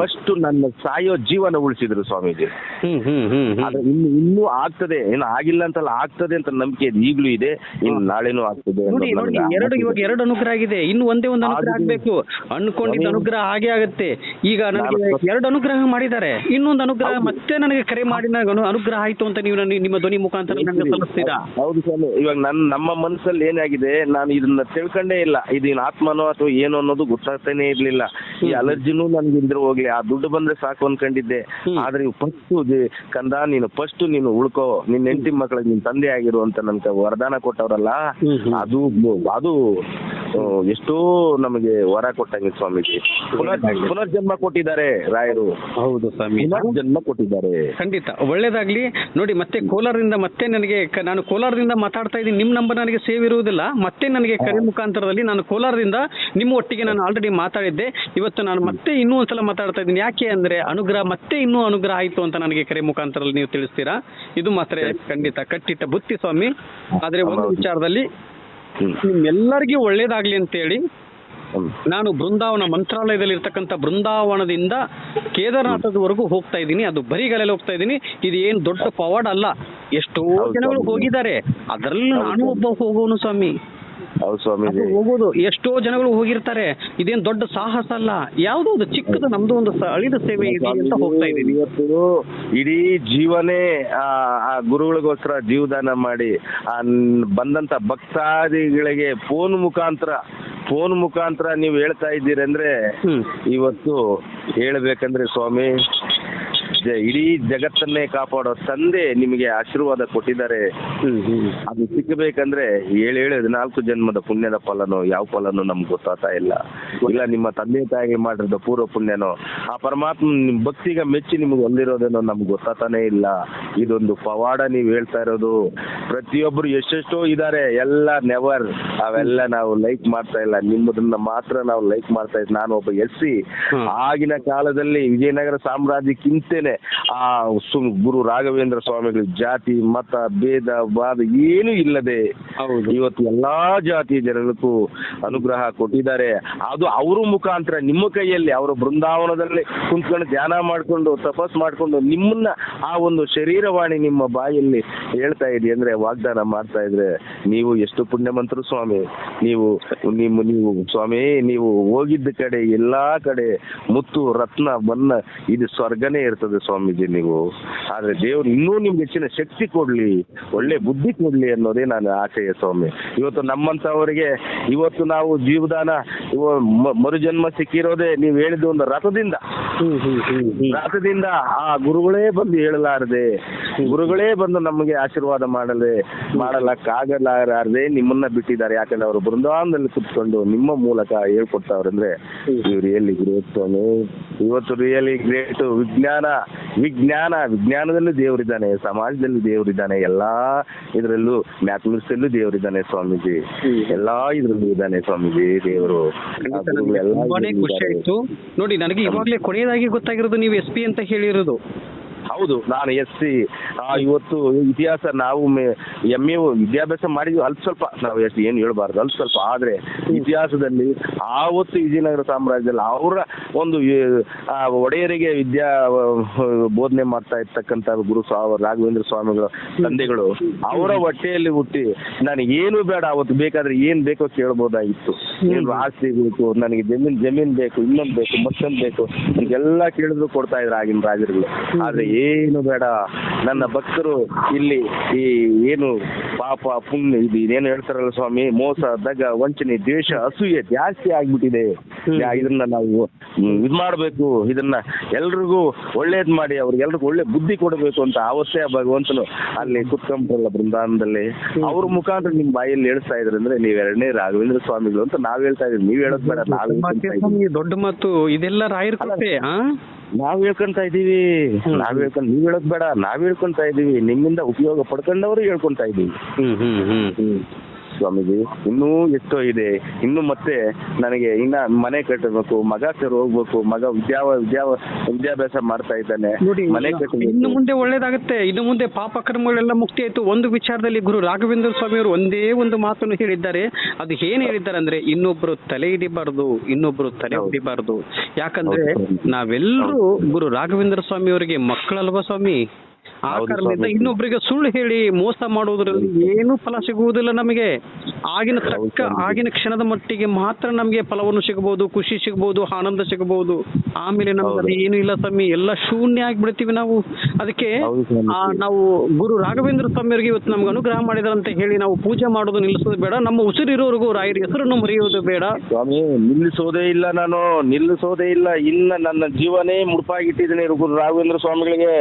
ಫಸ್ಟ್ ನನ್ನ ಸಾಯೋ ಜೀವನ ಉಳಿಸಿದ್ರು ಸ್ವಾಮೀಜಿ. ಆದ್ರೆ ಇನ್ನೂ ಆಗ್ತದೆ, ಏನು ಆಗಿಲ್ಲ ಅಂತಲ್ಲ, ಆಗ್ತದೆ ಅಂತ ನಂಬಿಕೆ ಈಗಲೂ ಇದೆ. ಇನ್ನು ನಾಳೆನೂ ಆಗ್ತದೆ. ಇವಾಗ 2 ಅನುಗ್ರಹ ಆಗಿದೆ, ಇನ್ನು ಒಂದೇ ಒಂದು ಅನುಗ್ರಹ ಆಗ್ಬೇಕು. ಅನ್ಕೊಂಡಿದ್ದ ಅನುಗ್ರಹ ಹಾಗೆ ಆಗುತ್ತೆ. ಈಗ ನನಗೆ 2 ಅನುಗ್ರಹ ಮಾಡಿದ್ದಾರೆ, ಇನ್ನೊಂದು ಅನುಗ್ರಹ ಮತ್ತೆ ನನಗೆ ಕರೆ ಮಾಡಿ ಅನುಗ್ರಹ ಆಯ್ತು ಅಂತ ನೀವು ನಿಮ್ಮ ಧ್ವನಿ ಮುಖಾಂತರ ನನಗೆ ತಲುಪಿಸ್ತೀರಾ? ಹೌದು ಸ್ವಾಮಿ. ಇವಾಗ ನಮ್ಮ ಮನಸ್ಸಲ್ಲಿ ಏನಾಗಿದೆ, ನಾನು ಇದನ್ನ ತಿಳ್ಕೊಂಡೇ ಇಲ್ಲ, ಇದೇನು ಆತ್ಮನೋ ಅಥವಾ ಏನು ಅನ್ನೋದು ಗೊತ್ತಾಗ್ತಾನೆ ಇರ್ಲಿಲ್ಲ. ಈ ಅಲರ್ಜಿನೂ ನನ್ಗೆ ಇದ್ರೆ ಹೋಗ್ಲಿ, ಆ ದುಡ್ಡು ಬಂದ್ರೆ ಸಾಕು ಅನ್ಕೊಂಡಿದ್ದೆ. ಆದ್ರೆ ಫಸ್ಟ್ ಕಂದ, ನೀನು ಫಸ್ಟ್ ನೀನು ಉಳ್ಕೋ, ನಿನ್ನ ಹೆಂಡತಿ ಮಕ್ಕಳಿಗೆ ನಿನ್ ತಂದೆ ಆಗಿರು ಅಂತ ನನ್ಗೆ ವರದಾನ ಕೊಟ್ಟವ್ರಲ್ಲ, ಅದು ಎಷ್ಟೋ ನಮಗೆ ವರ ಕೊಟ್ಟಂಗೆ ಸ್ವಾಮೀಜಿ. ಪುನರ್ಜನ್ಮ ಕೊಟ್ಟಿದ್ದಾರೆ ರಾಯರು. ಹೌದು ಸ್ವಾಮಿ, ಜನ್ಮ ಕೊಟ್ಟಿದ್ದಾರೆ. ಖಂಡಿತ ಒಳ್ಳೇದಾಗ್ಲಿ. ನೋಡಿ, ಮತ್ತೆ ಕೋಲಾರದಿಂದ ಮತ್ತೆ ನನಗೆ, ನಾನು ಕೋಲಾರದಿಂದ ಮಾತಾಡ್ತಾ ಇದ್ದೀನಿ. ನಿಮ್ಮ ನಂಬರ್ ನನಗೆ ಸೇವ್ ಇರುವುದಿಲ್ಲ. ಮತ್ತೆ ನನಗೆ ಕರೆ ಮುಖಾಂತರದಲ್ಲಿ ನಾನು ಕೋಲಾರದಿಂದ ನಿಮ್ಮ ಒಟ್ಟಿಗೆ ನಾನು ಆಲ್ರೆಡಿ ಮಾತಾಡಿದ್ದೆ. ಇವತ್ತು ನಾನು ಮತ್ತೆ ಇನ್ನೂ ಒಂದ್ಸಲ ಮಾತಾಡ್ತಾ ಇದ್ದೀನಿ. ಯಾಕೆ ಅಂದ್ರೆ ಅನುಗ್ರಹ ಮತ್ತೆ ಇನ್ನೂ ಅನುಗ್ರಹ ಆಯ್ತು ಅಂತ ನನಗೆ ಕರೆ ಮುಖಾಂತರದಲ್ಲಿ ನೀವು ತಿಳಿಸ್ತೀರಾ. ಇದು ಮಾತ್ರ ಖಂಡಿತ ಕಟ್ಟಿಟ್ಟ ಬುತ್ತಿ ಸ್ವಾಮಿ. ಆದ್ರೆ ಒಂದು ವಿಚಾರದಲ್ಲಿ ನಿಮ್ಮೆಲ್ಲರಿಗೂ ಒಳ್ಳೇದಾಗ್ಲಿ ಅಂತೇಳಿ ನಾನು ಬೃಂದಾವನ ಮಂತ್ರಾಲಯದಲ್ಲಿ ಇರ್ತಕ್ಕಂಥ ಬೃಂದಾವನದಿಂದ ಕೇದಾರನಾಥದವರೆಗೂ ಹೋಗ್ತಾ ಇದ್ದೀನಿ. ಅದು ಬರಿಗಾಲಲ್ಲಿ ಹೋಗ್ತಾ ಇದ್ದೀನಿ. ಇದು ಏನು ದೊಡ್ಡ ಪವಾಡ ಅಲ್ಲ. ಎಷ್ಟೋ ಜನಗಳು ಹೋಗಿದ್ದಾರೆ, ಅದರಲ್ಲಿ ನಾನು ಒಬ್ಬ ಹೋಗೋನು ಸ್ವಾಮಿ. ಹೋಗೋದು ಎಷ್ಟೋ ಜನಗಳು ಹೋಗಿರ್ತಾರೆ. ಇದೇನು ದೊಡ್ಡ ಸಾಹಸ ಅಲ್ಲ, ಯಾವುದೋ ಒಂದು ಚಿಕ್ಕದು ನಮ್ದು ಒಂದು ಅಳಿದ ಸೇವೆ ಇದೆ ಅಂತ ಹೋಗ್ತಾ ಇದ್ದೀನಿ. ಇವತ್ತು ಇಡೀ ಜೀವನೇ ಆ ಗುರುಗಳಿಗೋಸ್ಕರ ಜೀವದಾನ ಮಾಡಿ ಬಂದಂತ ಭಕ್ತಾದಿಗಳಿಗೆ ಫೋನ್ ಮುಖಾಂತರ ನೀವು ಹೇಳ್ತಾ ಇದ್ದೀರಂದ್ರೆ, ಇವತ್ತು ಹೇಳ್ಬೇಕಂದ್ರೆ ಸ್ವಾಮಿ, ಇಡೀ ಜಗತ್ತನ್ನೇ ಕಾಪಾಡೋ ತಂದೆ ನಿಮಗೆ ಆಶೀರ್ವಾದ ಕೊಟ್ಟಿದ್ದಾರೆ. ಅದು ಸಿಕ್ಕಬೇಕಂದ್ರೆ 7-14 ಜನ್ಮದ ಪುಣ್ಯದ ಫಲನೋ ಯಾವ ಫಲನೋ ನಮ್ಗೆ ಗೊತ್ತಾಗ್ತಾ ಇಲ್ಲ. ನಿಮ್ಮ ತಂದೆ ತಾಯಿಗೆ ಮಾಡಿರೋ ಪೂರ್ವ ಪುಣ್ಯನೋ ಆ ಪರಮಾತ್ಮ ನಿಮ್ ಭಕ್ತಿಗೆ ಮೆಚ್ಚಿ ನಿಮ್ಗೆ ಹೊಂದಿರೋದೇನೋ ನಮ್ಗೆ ಗೊತ್ತಾಗ್ತಾನೆ ಇಲ್ಲ. ಇದೊಂದು ಪವಾಡ ನೀವು ಹೇಳ್ತಾ ಇರೋದು. ಪ್ರತಿಯೊಬ್ರು ಎಷ್ಟೆಷ್ಟೋ ಇದ್ದಾರೆ, ಎಲ್ಲ ನೆವರ್, ಅವೆಲ್ಲ ನಾವು ಲೈಕ್ ಮಾಡ್ತಾ ಇಲ್ಲ. ನಿಮ್ಮದನ್ನ ಮಾತ್ರ ನಾವು ಲೈಕ್ ಮಾಡ್ತಾ ಇದ್ವಿ. ನಾನು ಒಬ್ಬ ಎಸ್ಸಿ. ಆಗಿನ ಕಾಲದಲ್ಲಿ ವಿಜಯನಗರ ಸಾಮ್ರಾಜ್ಯಕ್ಕಿಂತೇನೆ ಆ ಗುರು ರಾಘವೇಂದ್ರ ಸ್ವಾಮಿಗಳು ಜಾತಿ ಮತ ಭೇದ ಭಾದ ಏನು ಇಲ್ಲದೆ ಇವತ್ತು ಎಲ್ಲಾ ಜಾತಿಯ ಜನರಿಗೂ ಅನುಗ್ರಹ ಕೊಟ್ಟಿದ್ದಾರೆ. ಅದು ಅವ್ರ ಮುಖಾಂತರ ನಿಮ್ಮ ಕೈಯಲ್ಲಿ, ಅವರ ಬೃಂದಾವನದಲ್ಲಿ ಕುಂತ್ಕೊಂಡು ಧ್ಯಾನ ಮಾಡ್ಕೊಂಡು ತಪಸ್ ಮಾಡ್ಕೊಂಡು ನಿಮ್ಮನ್ನ ಆ ಒಂದು ಶರೀರವಾಣಿ ನಿಮ್ಮ ಬಾಯಲ್ಲಿ ಹೇಳ್ತಾ ಇದೆ ಅಂದ್ರೆ, ವಾಗ್ದಾನ ಮಾಡ್ತಾ ಇದ್ರೆ, ನೀವು ಎಷ್ಟು ಪುಣ್ಯವಂತರು ಸ್ವಾಮಿ. ನೀವು ಸ್ವಾಮಿ, ನೀವು ಹೋಗಿದ್ದ ಕಡೆ ಎಲ್ಲಾ ಕಡೆ ಮುತ್ತು ರತ್ನ ಬನ್ನ ಇದು ಸ್ವರ್ಗನೇ ಇರ್ತದೆ ಸ್ವಾಮೀಜಿ ನೀವು. ಆದ್ರೆ ದೇವ್ರು ಇನ್ನೂ ನಿಮ್ಗೆ ಹೆಚ್ಚಿನ ಶಕ್ತಿ ಕೊಡ್ಲಿ, ಒಳ್ಳೆ ಬುದ್ಧಿ ಕೊಡ್ಲಿ ಅನ್ನೋದೇ ನಾನು ಆಶಯ ಸ್ವಾಮಿ. ಇವತ್ತು ನಮ್ಮಂತವರಿಗೆ ಇವತ್ತು ನಾವು ಜೀವದಾನ ಮರುಜನ್ಮ ಸಿಕ್ಕಿರೋದೇ ನೀವು ಹೇಳಿದ ಒಂದು ರಥದಿಂದ ಆ ಗುರುಗಳೇ ಬಂದು ಹೇಳಲಾರದೆ, ಗುರುಗಳೇ ಬಂದು ನಮಗೆ ಆಶೀರ್ವಾದ ಮಾಡಲಕ್ಕಾಗಲಾರದೆ ನಿಮ್ಮನ್ನ ಬಿಟ್ಟಿದ್ದಾರೆ. ಯಾಕಂದ್ರೆ ಅವರು ಬೃಂದಾವನದಲ್ಲಿ ಕುತ್ಕೊಂಡು ನಿಮ್ಮ ಮೂಲಕ ಹೇಳ್ಕೊಡ್ತಾವ್ರಂದ್ರೆ ಇವ್ರು ರಿಯಲಿ ಗ್ರೇಟ್ ಸ್ವಾಮಿ. ಇವತ್ತು ರಿಯಲಿ ಗ್ರೇಟ್. ವಿಜ್ಞಾನದಲ್ಲೂ ದೇವರಿದ್ದಾನೆ, ಸಮಾಜದಲ್ಲಿ ದೇವರಿದ್ದಾನೆ, ಎಲ್ಲಾ ಇದರಲ್ಲೂ ಮ್ಯಾಥಮೆಟಿಕ್ಸ್ ಅಲ್ಲೂ ದೇವರಿದ್ದಾನೆ ಸ್ವಾಮೀಜಿ. ಎಲ್ಲಾ ಇದ್ರಲ್ಲೂ ಇದ್ದಾನೆ ಸ್ವಾಮೀಜಿ ದೇವರು. ತುಂಬಾನೇ ಖುಷಿ ಆಯ್ತು. ನೋಡಿ, ನನಗೆ ಇವಾಗಲೇ ಕೊನೆಯದಾಗಿ ಗೊತ್ತಾಗಿರೋದು ನೀವು SP ಅಂತ ಹೇಳಿರೋದು. ಹೌದು, ನಾನು SC. ಇವತ್ತು ಇತಿಹಾಸ ನಾವು MA ವಿದ್ಯಾಭ್ಯಾಸ ಮಾಡಿದ್ವಿ ಅಲ್ಪ ಸ್ವಲ್ಪ, ನಾವು ಎಷ್ಟು ಏನು ಹೇಳ್ಬಾರ್ದು ಅಲ್ಪ ಸ್ವಲ್ಪ. ಆದ್ರೆ ಇತಿಹಾಸದಲ್ಲಿ ಆವತ್ತು ವಿಜಯನಗರ ಸಾಮ್ರಾಜ್ಯದಲ್ಲಿ ಅವರ ಒಂದು ಒಡೆಯರಿಗೆ ಬೋಧನೆ ಮಾಡ್ತಾ ಇರ್ತಕ್ಕಂಥ ರಾಘವೇಂದ್ರ ಸ್ವಾಮಿಗಳ ತಂದೆಗಳು ಅವರ ಹೊಟ್ಟೆಯಲ್ಲಿ ಹುಟ್ಟಿ ನನಗೆ ಏನು ಬೇಡ, ಅವತ್ತು ಬೇಕಾದ್ರೆ ಏನ್ ಬೇಕೋ ಕೇಳ್ಬೋದಾಗಿತ್ತು. ಏನು ಆಸ್ತಿ ಬೇಕು, ನನಗೆ ಜಮೀನ್ ಬೇಕು, ಇನ್ನೊಂದು ಬೇಕು, ಮತ್ತೊಂದು ಬೇಕು, ಇದೆಲ್ಲ ಕೇಳಿದ್ರು ಕೊಡ್ತಾ ಇದ್ರು ಆಗಿನ ರಾಜರುಗಳು. ಆದ್ರೆ ಏನು ಬೇಡ, ನನ್ನ ಭಕ್ತರು ಇಲ್ಲಿ ಈ ಏನು ಪಾಪ ಪುಣ್ಯ ಇದು ಇದೇನು ಹೇಳ್ತಾರಲ್ಲ ಸ್ವಾಮಿ, ಮೋಸ, ದಗ, ವಂಚನೆ, ದ್ವೇಷ, ಅಸೂಯೆ ಜಾಸ್ತಿ ಆಗ್ಬಿಟ್ಟಿದೆ. ಇದನ್ನ ನಾವು ಇದ್ ಮಾಡ್ಬೇಕು, ಇದನ್ನ ಎಲ್ರಿಗೂ ಒಳ್ಳೇದ್ ಮಾಡಿ ಅವ್ರಿಗೆಲ್ರಿಗೂ ಒಳ್ಳೆ ಬುದ್ಧಿ ಕೊಡಬೇಕು ಅಂತ ಅವತ್ತೇ ಭಗವಂತನು ಅಲ್ಲಿ ಕುತ್ಕೊಂಡ್ರಲ್ಲ ಬೃಂದಾವನದಲ್ಲಿ, ಅವ್ರ ಮುಖಾಂತರ ನಿಮ್ ಬಾಯಲ್ಲಿ ಹೇಳ್ತಾ ಇದ್ರಿ ಅಂದ್ರೆ ನೀವ್ ಎರಡನೇ ರಾಘವೇಂದ್ರ ಸ್ವಾಮಿಗಳು ಅಂತ ನಾವ್ ಹೇಳ್ತಾ ಇದ್ರಿ. ನೀವ್ ಹೇಳೋದ್ ಬೇಡ, ದೊಡ್ಡ ಮಾತು ಇದೆಲ್ಲ ರಾಯರ ಕೃಪೆ. ನಾವ್ ಹೇಳ್ಕೊಂತ ಇದೀವಿ, ನೀವ್ ಹೇಳೋದ್ ಬೇಡ, ನಾವ್ ಹೇಳ್ಕೊಂತ ಇದೀವಿ. ನಿಮ್ಮಿಂದ ಉಪಯೋಗ ಪಡ್ಕೊಂಡವರು ಹೇಳ್ಕೊಂತ ಇದೀವಿ. ಸ್ವಾಮೀಜಿ ಇನ್ನೂ ಎಷ್ಟೋ ಇದೆ, ಇನ್ನು ಮತ್ತೆ ನನಗೆ ಇನ್ನ ಮನೆ ಕಟ್ಟಬೇಕು, ಮಗ ಸರ್ ಹೋಗ್ಬೇಕು, ಮಗ ವಿದ್ಯಾಭ್ಯಾಸ ಮಾಡ್ತಾ ಇದ್ದಾನೆ, ಮನೆ ಕಟ್ಟಬೇಕು. ಇನ್ನು ಮುಂದೆ ಒಳ್ಳೇದಾಗುತ್ತೆ, ಇನ್ನು ಮುಂದೆ ಪಾಪ ಕರ್ಮಗಳೆಲ್ಲ ಮುಕ್ತಿ ಆಯ್ತು. ಒಂದು ವಿಚಾರದಲ್ಲಿ ಗುರು ರಾಘವೇಂದ್ರ ಸ್ವಾಮಿ ಅವರು ಒಂದೇ ಒಂದು ಮಾತನ್ನು ಹೇಳಿದ್ದಾರೆ. ಅದು ಏನ್ ಹೇಳಿದ್ದಾರೆ ಅಂದ್ರೆ, ಇನ್ನೊಬ್ರು ತಲೆ ಹಿಡಿಬಾರ್ದು, ಇನ್ನೊಬ್ರು ತಲೆ ಹೊಡಿಬಾರ್ದು. ಯಾಕಂದ್ರೆ ನಾವೆಲ್ಲರೂ ಗುರು ರಾಘವೇಂದ್ರ ಸ್ವಾಮಿ ಅವರಿಗೆ ಮಕ್ಕಳಲ್ವಾ ಸ್ವಾಮಿ. ಆ ಕಾರಣದಿಂದ ಇನ್ನೊಬ್ಬರಿಗೆ ಸುಳ್ಳು ಹೇಳಿ ಮೋಸ ಮಾಡುವುದರಲ್ಲಿ ಏನು ಫಲ ಸಿಗುವುದಿಲ್ಲ ನಮಗೆ. ಆಗಿನ ಕ್ಷಣದ ಮಟ್ಟಿಗೆ ಮಾತ್ರ ನಮಗೆ ಫಲವನ್ನು ಸಿಗಬಹುದು, ಖುಷಿ ಸಿಗಬಹುದು, ಆನಂದ ಸಿಗಬಹುದು. ಆಮೇಲೆ ನಮ್ಗೆ ಅದು ಏನು ಇಲ್ಲ ಸ್ವಾಮಿ, ಎಲ್ಲ ಶೂನ್ಯ ಆಗಿಬಿಡ್ತೀವಿ ನಾವು. ಅದಕ್ಕೆ ನಾವು ಗುರು ರಾಘವೇಂದ್ರ ಸ್ವಾಮಿ ಅವರಿಗೆ ಇವತ್ತು ನಮ್ಗೆ ಅನುಗ್ರಹ ಮಾಡಿದಾರಂತ ಹೇಳಿ ನಾವು ಪೂಜೆ ಮಾಡೋದು ನಿಲ್ಲಿಸೋದು ಬೇಡ. ನಮ್ಮ ಉಸಿರಿರೋವರೆಗೂ ರಾಯರ ಹೆಸರನ್ನು ಮರೆಯೋದು ಬೇಡ. ಸ್ವಾಮಿ ನಿಲ್ಲಿಸೋದೇ ಇಲ್ಲ, ನಾನು ನಿಲ್ಲಿಸೋದೇ ಇಲ್ಲ. ಇನ್ನ ನನ್ನ ಜೀವನೇ ಮುಡುಪಾಗಿಟ್ಟಿದ್ದೀನಿ ಗುರು ರಾಘವೇಂದ್ರ ಸ್ವಾಮಿಗಳಿಗೆ.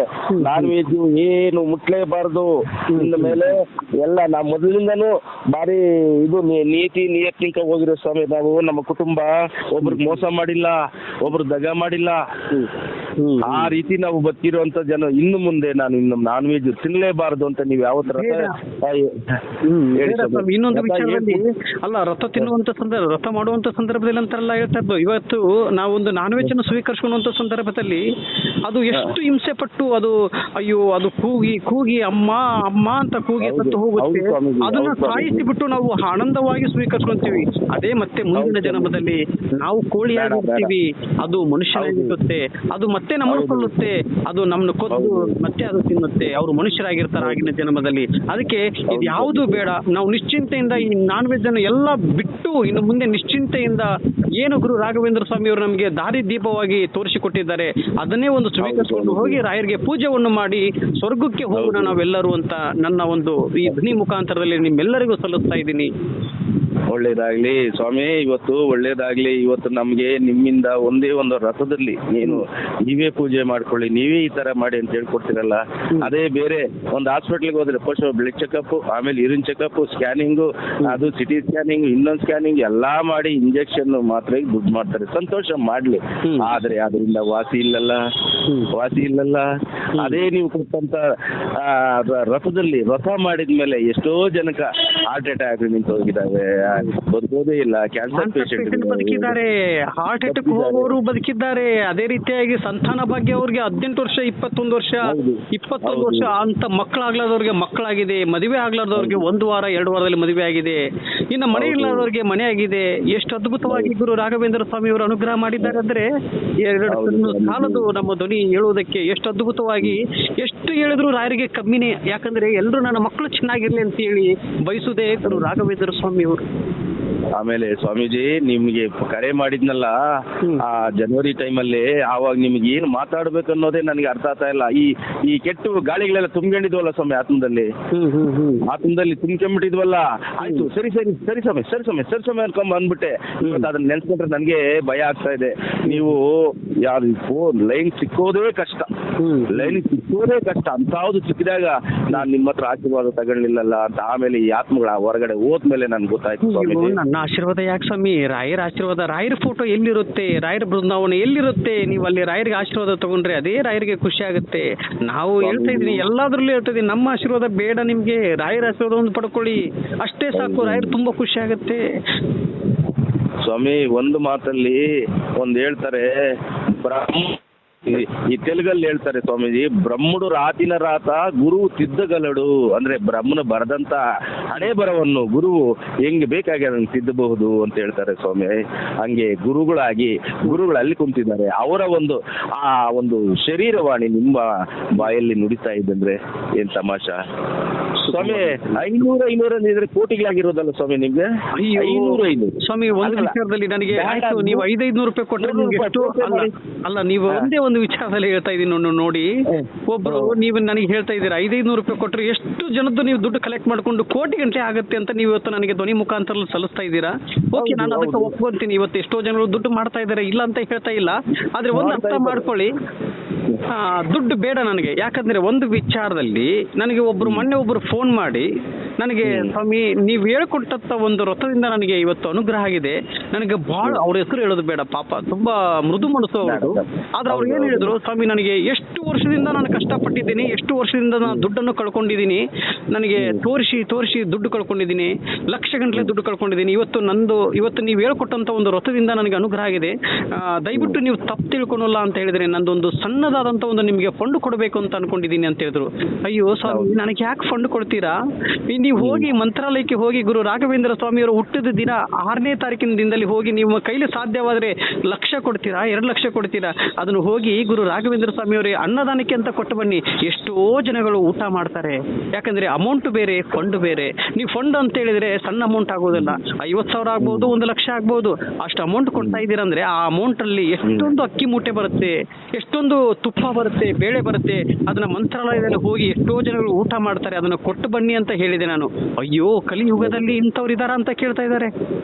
ನಾನ್ ವೆಜ್ ಏನು ಮುಟ್ಲೇಬಾರ್ದು. ಇನ್ನ ಮೇಲೆ ಎಲ್ಲ ನಾವು ಮೊದಲಿಂದನೂ ಬಾರಿ ಇದು ನೀತಿ ನಿಯತ್ನಿಕ ಹೋಗಿರೋ ಸ್ವಾಮಿ. ನಾವು ನಮ್ಮ ಕುಟುಂಬ ಒಬ್ರಿಗೆ ಮೋಸ ಮಾಡಿಲ್ಲ, ಒಬ್ರು ದಗ ಮಾಡಿಲ್ಲ. ಆ ರೀತಿ ನಾವು ಬದುಕಿರುವಂತ ಜನ. ಇನ್ನು ಮುಂದೆ ನಾನು ನಾನ್ ವೆಜ್ ತಿನ್ಲೇಬಾರ್ದು ಅಂತ ನೀವು ಯಾವ ತರ ಇನ್ನೊಂದು ವಿಚಾರದಲ್ಲಿ ಅಲ್ಲ, ರಥ ತಿನ್ನುವಂತ ರಥ ಮಾಡುವಂತ ಸಂದರ್ಭದಲ್ಲಿ ಅಂತಾರಲ್ಲ ಹೇಳ್ತಾ ಇದ್ದು. ಇವತ್ತು ನಾವೊಂದು ನಾನ್ ವೆಜ್ ಅನ್ನು ಸ್ವೀಕರಿಸುವಂತ ಸಂದರ್ಭದಲ್ಲಿ ಅದು ಎಷ್ಟು ಹಿಂಸೆ ಪಟ್ಟು ಅದು ಅಯ್ಯೋ ಅದು ಕೂಗಿ ಅಮ್ಮ ಅಮ್ಮ ಅಂತ ಕೂಗಿ ಸತ್ತು ಹೋಗುತ್ತೆ. ಅದನ್ನ ಸಾಯಿಸಿ ಬಿಟ್ಟು ನಾವು ಆನಂದವಾಗಿ ಸ್ವೀಕರಿಸ್ಕೊಂತೀವಿ. ಅದೇ ಮತ್ತೆ ಮುಂದಿನ ಜನ್ಮದಲ್ಲಿ ನಾವು ಕೋಳಿಯಾಗಿರ್ತೀವಿ, ಅದು ಮನುಷ್ಯನಾಗಿರುತ್ತೆ, ಅದು ಮತ್ತೆ ನಮ್ಮನ್ನು ಕೊಲ್ಲುತ್ತೆ, ಅದು ನಮ್ಮನ್ನು ಕೊದ್ದು ಮತ್ತೆ ಅದು ತಿನ್ನುತ್ತೆ. ಅವರು ಮನುಷ್ಯರಾಗಿರ್ತಾರೆ ಆಗಿನ ಜನ್ಮದಲ್ಲಿ. ಅದಕ್ಕೆ ಇದು ಯಾವುದು ಬೇಡ. ನಾವು ನಿಶ್ಚಿಂತೆಯಿಂದ ಈ ನಾನ್ ವೆಜ್ ಅನ್ನು ಎಲ್ಲ ಬಿಟ್ಟು ಇನ್ನು ಮುಂದೆ ನಿಶ್ಚಿಂತೆಯಿಂದ ಏನು ಗುರು ರಾಘವೇಂದ್ರ ಸ್ವಾಮಿ ಅವರು ನಮಗೆ ದಾರಿ ದೀಪವಾಗಿ ತೋರಿಸಿಕೊಟ್ಟಿದ್ದಾರೆ ಅದನ್ನೇ ಒಂದು ಸ್ವೀಕರಿಸಿಕೊಂಡು ಹೋಗಿ ರಾಯರಿಗೆ ಪೂಜೆಯನ್ನು ಮಾಡಿ ಸ್ವರ್ಗಕ್ಕೆ ಹೋಗೋಣ ನಾವೆಲ್ಲರೂ ಅಂತ ನನ್ನ ಒಂದು ಈ ಧ್ವನಿ ಮುಖಾಂತರದಲ್ಲಿ ನಿಮ್ಮೆಲ್ಲರಿಗೂ ಸಲ್ಲಿಸ್ತಾ ಇದ್ದೀನಿ. ಒಳ್ಳೇದಾಗ್ಲಿ ಸ್ವಾಮಿ, ಇವತ್ತು ಒಳ್ಳೇದಾಗ್ಲಿ. ಇವತ್ತು ನಮ್ಗೆ ನಿಮ್ಮಿಂದ ಒಂದೇ ಒಂದು ರಥದಲ್ಲಿ ಏನು ನೀವೇ ಪೂಜೆ ಮಾಡ್ಕೊಳ್ಳಿ, ನೀವೇ ಈ ತರ ಮಾಡಿ ಅಂತ ಹೇಳ್ಕೊಡ್ತೀರಲ್ಲ, ಅದೇ ಬೇರೆ ಒಂದು ಹಾಸ್ಪಿಟ್ಲಿಗೆ ಹೋದ್ರೆ ಫಸ್ಟ್ ಬ್ಲಡ್ ಚೆಕಪ್, ಆಮೇಲೆ ಯೂರಿನ್ ಚೆಕಪ್, ಸ್ಕ್ಯಾನಿಂಗು, ಅದು ಸಿಟಿ ಸ್ಕ್ಯಾನಿಂಗ್, ಇನ್ನೊಂದು ಸ್ಕ್ಯಾನಿಂಗ್ ಎಲ್ಲಾ ಮಾಡಿ ಇಂಜೆಕ್ಷನ್ ಮಾತ್ರ ದುಡ್ಡು ಮಾಡ್ತಾರೆ. ಸಂತೋಷ ಮಾಡ್ಲಿ, ಆದ್ರೆ ಅದರಿಂದ ವಾಸಿ ಇಲ್ಲಲ್ಲ. ಅದೇ ನೀವು ಕೊಟ್ಟಂತ ರಥದಲ್ಲಿ ರಥ ಮಾಡಿದ್ಮೇಲೆ ಎಷ್ಟೋ ಜನಕ ಹಾರ್ಟ್ ಅಟ್ಯಾಕ್ ನಿಂತು ಹೋಗಿದ್ದಾವೆ, ಬದುಕೋದೇ ಇಲ್ಲ. ಕ್ಯಾನ್ಸರ್ ಪೇಷಂಟ್ ಬದುಕಿದ್ದಾರೆ, ಹಾರ್ಟ್ ಅಟ್ಯಾಕ್ ಹೋಗೋರು ಬದುಕಿದ್ದಾರೆ. ಅದೇ ರೀತಿಯಾಗಿ ಸಂತಾನ ಭಾಗ್ಯ ಅವ್ರಿಗೆ 18 ವರ್ಷ 21 ವರ್ಷ ಅಂತ ಮಕ್ಕಳಾಗ್ಲಾದವ್ರಿಗೆ ಮಕ್ಕಳಾಗಿದೆ, ಮದುವೆ ಆಗ್ಲಾರ್ದವ್ರಿಗೆ 1 ವಾರ 2 ವಾರದಲ್ಲಿ ಮದುವೆ ಆಗಿದೆ, ಇನ್ನು ಮನೆ ಇಲ್ಲದವ್ರಿಗೆ ಮನೆ ಆಗಿದೆ. ಎಷ್ಟು ಅದ್ಭುತವಾಗಿ ಗುರು ರಾಘವೇಂದ್ರ ಸ್ವಾಮಿ ಅವರು ಅನುಗ್ರಹ ಮಾಡಿದ್ದಾರೆ ಅಂದ್ರೆ 2 ಸಾಲದು ನಮ್ಮ ಧ್ವನಿ ಹೇಳುವುದಕ್ಕೆ. ಎಷ್ಟು ಅದ್ಭುತವಾಗಿ, ಎಷ್ಟು ಹೇಳಿದ್ರು ರಾಯರಿಗೆ ಕಮ್ಮಿನೇ. ಯಾಕಂದ್ರೆ ಎಲ್ಲರೂ ನನ್ನ ಮಕ್ಕಳು ಚೆನ್ನಾಗಿರ್ಲಿ ಅಂತ ಹೇಳಿ ಬಯಸುದೇ ಗುರು ರಾಘವೇಂದ್ರ ಸ್ವಾಮಿ ಅವರು. ಆಮೇಲೆ ಸ್ವಾಮೀಜಿ ನಿಮ್ಗೆ ಕರೆ ಮಾಡಿದ್ನಲ್ಲ ಆ ಜನವರಿ ಟೈಮಲ್ಲಿ, ಆವಾಗ ನಿಮ್ಗೆ ಏನು ಮಾತಾಡ್ಬೇಕು ಅನ್ನೋದೇ ನನಗೆ ಅರ್ಥ ಆಗ್ತಾ ಇಲ್ಲ. ಈ ಕೆಟ್ಟು ಗಾಳಿಗಳೆಲ್ಲ ತುಂಬ್ಕೊಂಡಿದ್ವಲ್ಲ ಸ್ವಾಮಿ, ಆತ್ಮದಲ್ಲಿ ತುಂಬ್ಕೊಂಡ್ಬಿಟ್ಟಿದ್ವಲ್ಲ. ಆಯ್ತು ಸರಿ ಸ್ವಾಮಿ ಅನ್ಕೊಂಡ್ ಬಂದ್ಬಿಟ್ಟೆ. ಇವತ್ತು ಅದನ್ನ ನೆನ್ಸ್ಕೊಂಡ್ರೆ ನನಗೆ ಭಯ ಆಗ್ತಾ ಇದೆ. ನೀವು ಲೈನ್ ಸಿಕ್ಕೋದೇ ಕಷ್ಟ, ಅಂತಾವ್ದು ಸಿಕ್ಕಿದಾಗ ನಾನು ನಿಮ್ಮ ಹತ್ರ ಆಶೀರ್ವಾದ ತಗೊಳ್ಳಿಲ್ಲಲ್ಲ ಅಂತ. ಆಮೇಲೆ ಈ ಆತ್ಮಗಳ ಹೊರಗಡೆ ಹೋದ್ಮೇಲೆ ನನ್ಗೆ ಗೊತ್ತಾಯ್ತು ನನ್ನ ಆಶೀರ್ವಾದ ಯಾಕೆ ಸ್ವಾಮಿ, ರಾಯರ ಆಶೀರ್ವಾದ, ರಾಯರ ಫೋಟೋ ಎಲ್ಲಿರುತ್ತೆ, ರಾಯರ ಬೃಂದಾವನ ಎಲ್ಲಿರುತ್ತೆ, ನೀವು ಅಲ್ಲಿ ರಾಯರಿಗೆ ಆಶೀರ್ವಾದ ತಗೊಂಡ್ರೆ ಅದೇ ರಾಯರಿಗೆ ಖುಷಿ ಆಗುತ್ತೆ. ನಾವು ಹೇಳ್ತಾ ಇದೀನಿ, ಎಲ್ಲಾದ್ರಲ್ಲೂ ಹೇಳ್ತಾ ಇದೀನಿ, ನಮ್ಮ ಆಶೀರ್ವಾದ ಬೇಡ ನಿಮ್ಗೆ, ರಾಯರ ಆಶೀರ್ವಾದ ಒಂದು ಪಡ್ಕೊಳ್ಳಿ ಅಷ್ಟೇ ಸಾಕು, ರಾಯರು ತುಂಬಾ ಖುಷಿ ಆಗುತ್ತೆ. ಸ್ವಾಮಿ ಒಂದು ಮಾತಲ್ಲಿ ಹೇಳ್ತಾರೆ, ಈ ತೆಲುಗಲ್ಲಿ ಹೇಳ್ತಾರೆ ಸ್ವಾಮೀಜಿ, ಬ್ರಹ್ಮಡು ರಾತಿನ ರಾತ ಗುರು ತಿದ್ದಗಲಡು, ಅಂದ್ರೆ ಬ್ರಹ್ಮನ ಬರೆದಂತ ಹಣೆ ಬರವನ್ನು ಗುರುವು ಹೆಂಗೆ ಬೇಕಾಗಿ ಅದನ್ನು ತಿದ್ದಬಹುದು ಅಂತ ಹೇಳ್ತಾರೆ ಸ್ವಾಮಿ. ಹಂಗೆ ಗುರುಗಳು ಅಲ್ಲಿ ಕುಂತಿದ್ದಾರೆ, ಅವರ ಒಂದು ಶರೀರವಾಣಿ ನಿಮ್ಮ ಬಾಯಲ್ಲಿ ನುಡಿತಾ ಇದ್ದಂದ್ರೆ ಏನ್ ತಮಾಷಾ ಸ್ವಾಮಿ. 500 ಅಂದ್ರೆ ಕೋಟಿಗಳಾಗಿರೋದಲ್ಲ ಸ್ವಾಮಿ ನಿಮ್ಗೆ. 500 ಸ್ವಾಮಿ ಒಂದು ವಿಚಾರದಲ್ಲಿ ನನಗೆ ಆಯ್ತು, ನೀವು 500 ರೂಪಾಯಿ ಕೊಟ್ಟರೆ ನಿಮ್ಗೆ ಎಷ್ಟು ಅಲ್ಲ, ನೀವು ಒಂದೇ ಒಂದು ವಿಚಾರದಲ್ಲಿ ಹೇಳ್ತಾ ಇದೀನಿ ನೋಡಿ. ಒಬ್ರು ನೀವು ನನಗೆ ಹೇಳ್ತಾ ಇದ್ದೀರಾ 500 ರೂಪಾಯಿ ಕೊಟ್ಟರೆ ಎಷ್ಟು ಜನದ್ದು ನೀವು ದುಡ್ಡು ಕಲೆಕ್ಟ್ ಮಾಡ್ಕೊಂಡು ಕೋಟಿ ಗಂಟೆ ಆಗುತ್ತೆ ಅಂತ ನೀವು ಇವತ್ತು ನನಗೆ ಧ್ವನಿ ಮುಖಾಂತರ ಸಲ್ಲಿಸ್ತಾ ಇದ್ದೀರಾ. ಓಕೆ, ನಾನು ಅದಕ್ಕೆ ಒಪ್ಕೊಂತೀನಿ. ಇವತ್ತು ಎಷ್ಟೋ ಜನರು ದುಡ್ಡು ಮಾಡ್ತಾ ಇದ್ದಾರೆ, ಇಲ್ಲ ಅಂತ ಹೇಳ್ತಾ ಇಲ್ಲ. ಆದ್ರೆ ಒಂದು ಅರ್ಥ ಮಾಡ್ಕೊಳ್ಳಿ, ದುಡ್ಡು ಬೇಡ ನನಗೆ. ಯಾಕಂದ್ರೆ ಒಂದು ವಿಚಾರದಲ್ಲಿ ನನಗೆ ಮೊನ್ನೆ ಒಬ್ರು ಫೋನ್ ಮಾಡಿ ನನಗೆ, ಸ್ವಾಮಿ ನೀವು ಹೇಳ್ಕೊಟ್ಟಂತ ಒಂದು ರಥದಿಂದ ನನಗೆ ಇವತ್ತು ಅನುಗ್ರಹ ಆಗಿದೆ. ನನಗೆ ಬಹಳ, ಅವ್ರ ಹೆಸರು ಹೇಳೋದು ಬೇಡ ಪಾಪ, ತುಂಬಾ ಮೃದು ಮನಸ್ಸು ಅವರು. ಆದ್ರೆ ಅವ್ರು ಏನ್ ಹೇಳಿದ್ರು, ಸ್ವಾಮಿ ನನಗೆ ಎಷ್ಟು ವರ್ಷದಿಂದ ನಾನು ಕಷ್ಟಪಟ್ಟಿದ್ದೀನಿ, ಎಷ್ಟು ವರ್ಷದಿಂದ ನಾನು ದುಡ್ಡನ್ನು ಕಳ್ಕೊಂಡಿದ್ದೀನಿ, ನನಗೆ ತೋರಿಸಿ ದುಡ್ಡು ಕಳ್ಕೊಂಡಿದ್ದೀನಿ, ಲಕ್ಷ ಗಂಟಲೆ ದುಡ್ಡು ಕಳ್ಕೊಂಡಿದ್ದೀನಿ. ಇವತ್ತು ನೀವು ಹೇಳ್ಕೊಟ್ಟಂತ ಒಂದು ರಥದಿಂದ ನನಗೆ ಅನುಗ್ರಹ ಆಗಿದೆ. ದಯವಿಟ್ಟು ನೀವು ತಪ್ಪು ತಿಳ್ಕೊಳಲ್ಲ ಅಂತ ಹೇಳಿದ್ರೆ ನಂದೊಂದು ಸಣ್ಣದಾದಂತ ಒಂದು ನಿಮಗೆ ಫಂಡ್ ಕೊಡಬೇಕು ಅಂತ ಅನ್ಕೊಂಡಿದ್ದೀನಿ ಅಂತ ಹೇಳಿದ್ರು. ಅಯ್ಯೋ ಸ್ವಾಮಿ, ನನಗೆ ಯಾಕೆ ಫಂಡ್ ಕೊಡ್ತೀರಾ? ನೀವು ಹೋಗಿ ಮಂತ್ರಾಲಯಕ್ಕೆ ಹೋಗಿ ಗುರು ರಾಘವೇಂದ್ರ ಸ್ವಾಮಿಯವರು ಹುಟ್ಟಿದ ದಿನ 6ನೇ ತಾರೀಕಿನ ದಿನದಲ್ಲಿ ಹೋಗಿ ನಿಮ್ಮ ಕೈಲಿ ಸಾಧ್ಯವಾದರೆ 1 ಲಕ್ಷ ಕೊಡ್ತೀರಾ, 2 ಲಕ್ಷ ಕೊಡ್ತೀರಾ? ಅದನ್ನು ಹೋಗಿ ಗುರು ರಾಘವೇಂದ್ರ ಸ್ವಾಮಿಯವರೇ ಅನ್ನದಾನಕ್ಕೆ ಅಂತ ಕೊಟ್ಟು ಬನ್ನಿ. ಎಷ್ಟೋ ಜನಗಳು ಊಟ ಮಾಡ್ತಾರೆ. ಯಾಕಂದ್ರೆ ಅಮೌಂಟ್ ಬೇರೆ, ಫಂಡ್ ಬೇರೆ. ನೀವು ಫಂಡ್ ಅಂತ ಹೇಳಿದ್ರೆ ಸಣ್ಣ ಅಮೌಂಟ್ ಆಗೋದಿಲ್ಲ, 50,000 ಆಗ್ಬೋದು, 1 ಲಕ್ಷ ಆಗ್ಬೋದು. ಅಷ್ಟು ಅಮೌಂಟ್ ಕೊಡ್ತಾ ಇದ್ದೀರಂದ್ರೆ ಆ ಅಮೌಂಟ್ ಅಲ್ಲಿ ಎಷ್ಟೊಂದು ಅಕ್ಕಿ ಮೂಟೆ ಬರುತ್ತೆ, ಎಷ್ಟೊಂದು ತುಪ್ಪ ಬರುತ್ತೆ, ಬೇಳೆ ಬರುತ್ತೆ. ಅದನ್ನ ಮಂತ್ರಾಲಯದಲ್ಲಿ ಹೋಗಿ ಎಷ್ಟೋ ಜನಗಳು ಊಟ ಮಾಡ್ತಾರೆ, ಅದನ್ನ ಕೊಟ್ಟು ಬನ್ನಿ ಅಂತ ಹೇಳಿದೆ ನಾನು. ಅಯ್ಯೋ, ಕಲಿಯುಗದಲ್ಲಿ ಇಂಥವ್ರು ಇದಾರ ಅಂತ ಕೇಳ್ತಾ ಇದ್ದಾರೆ.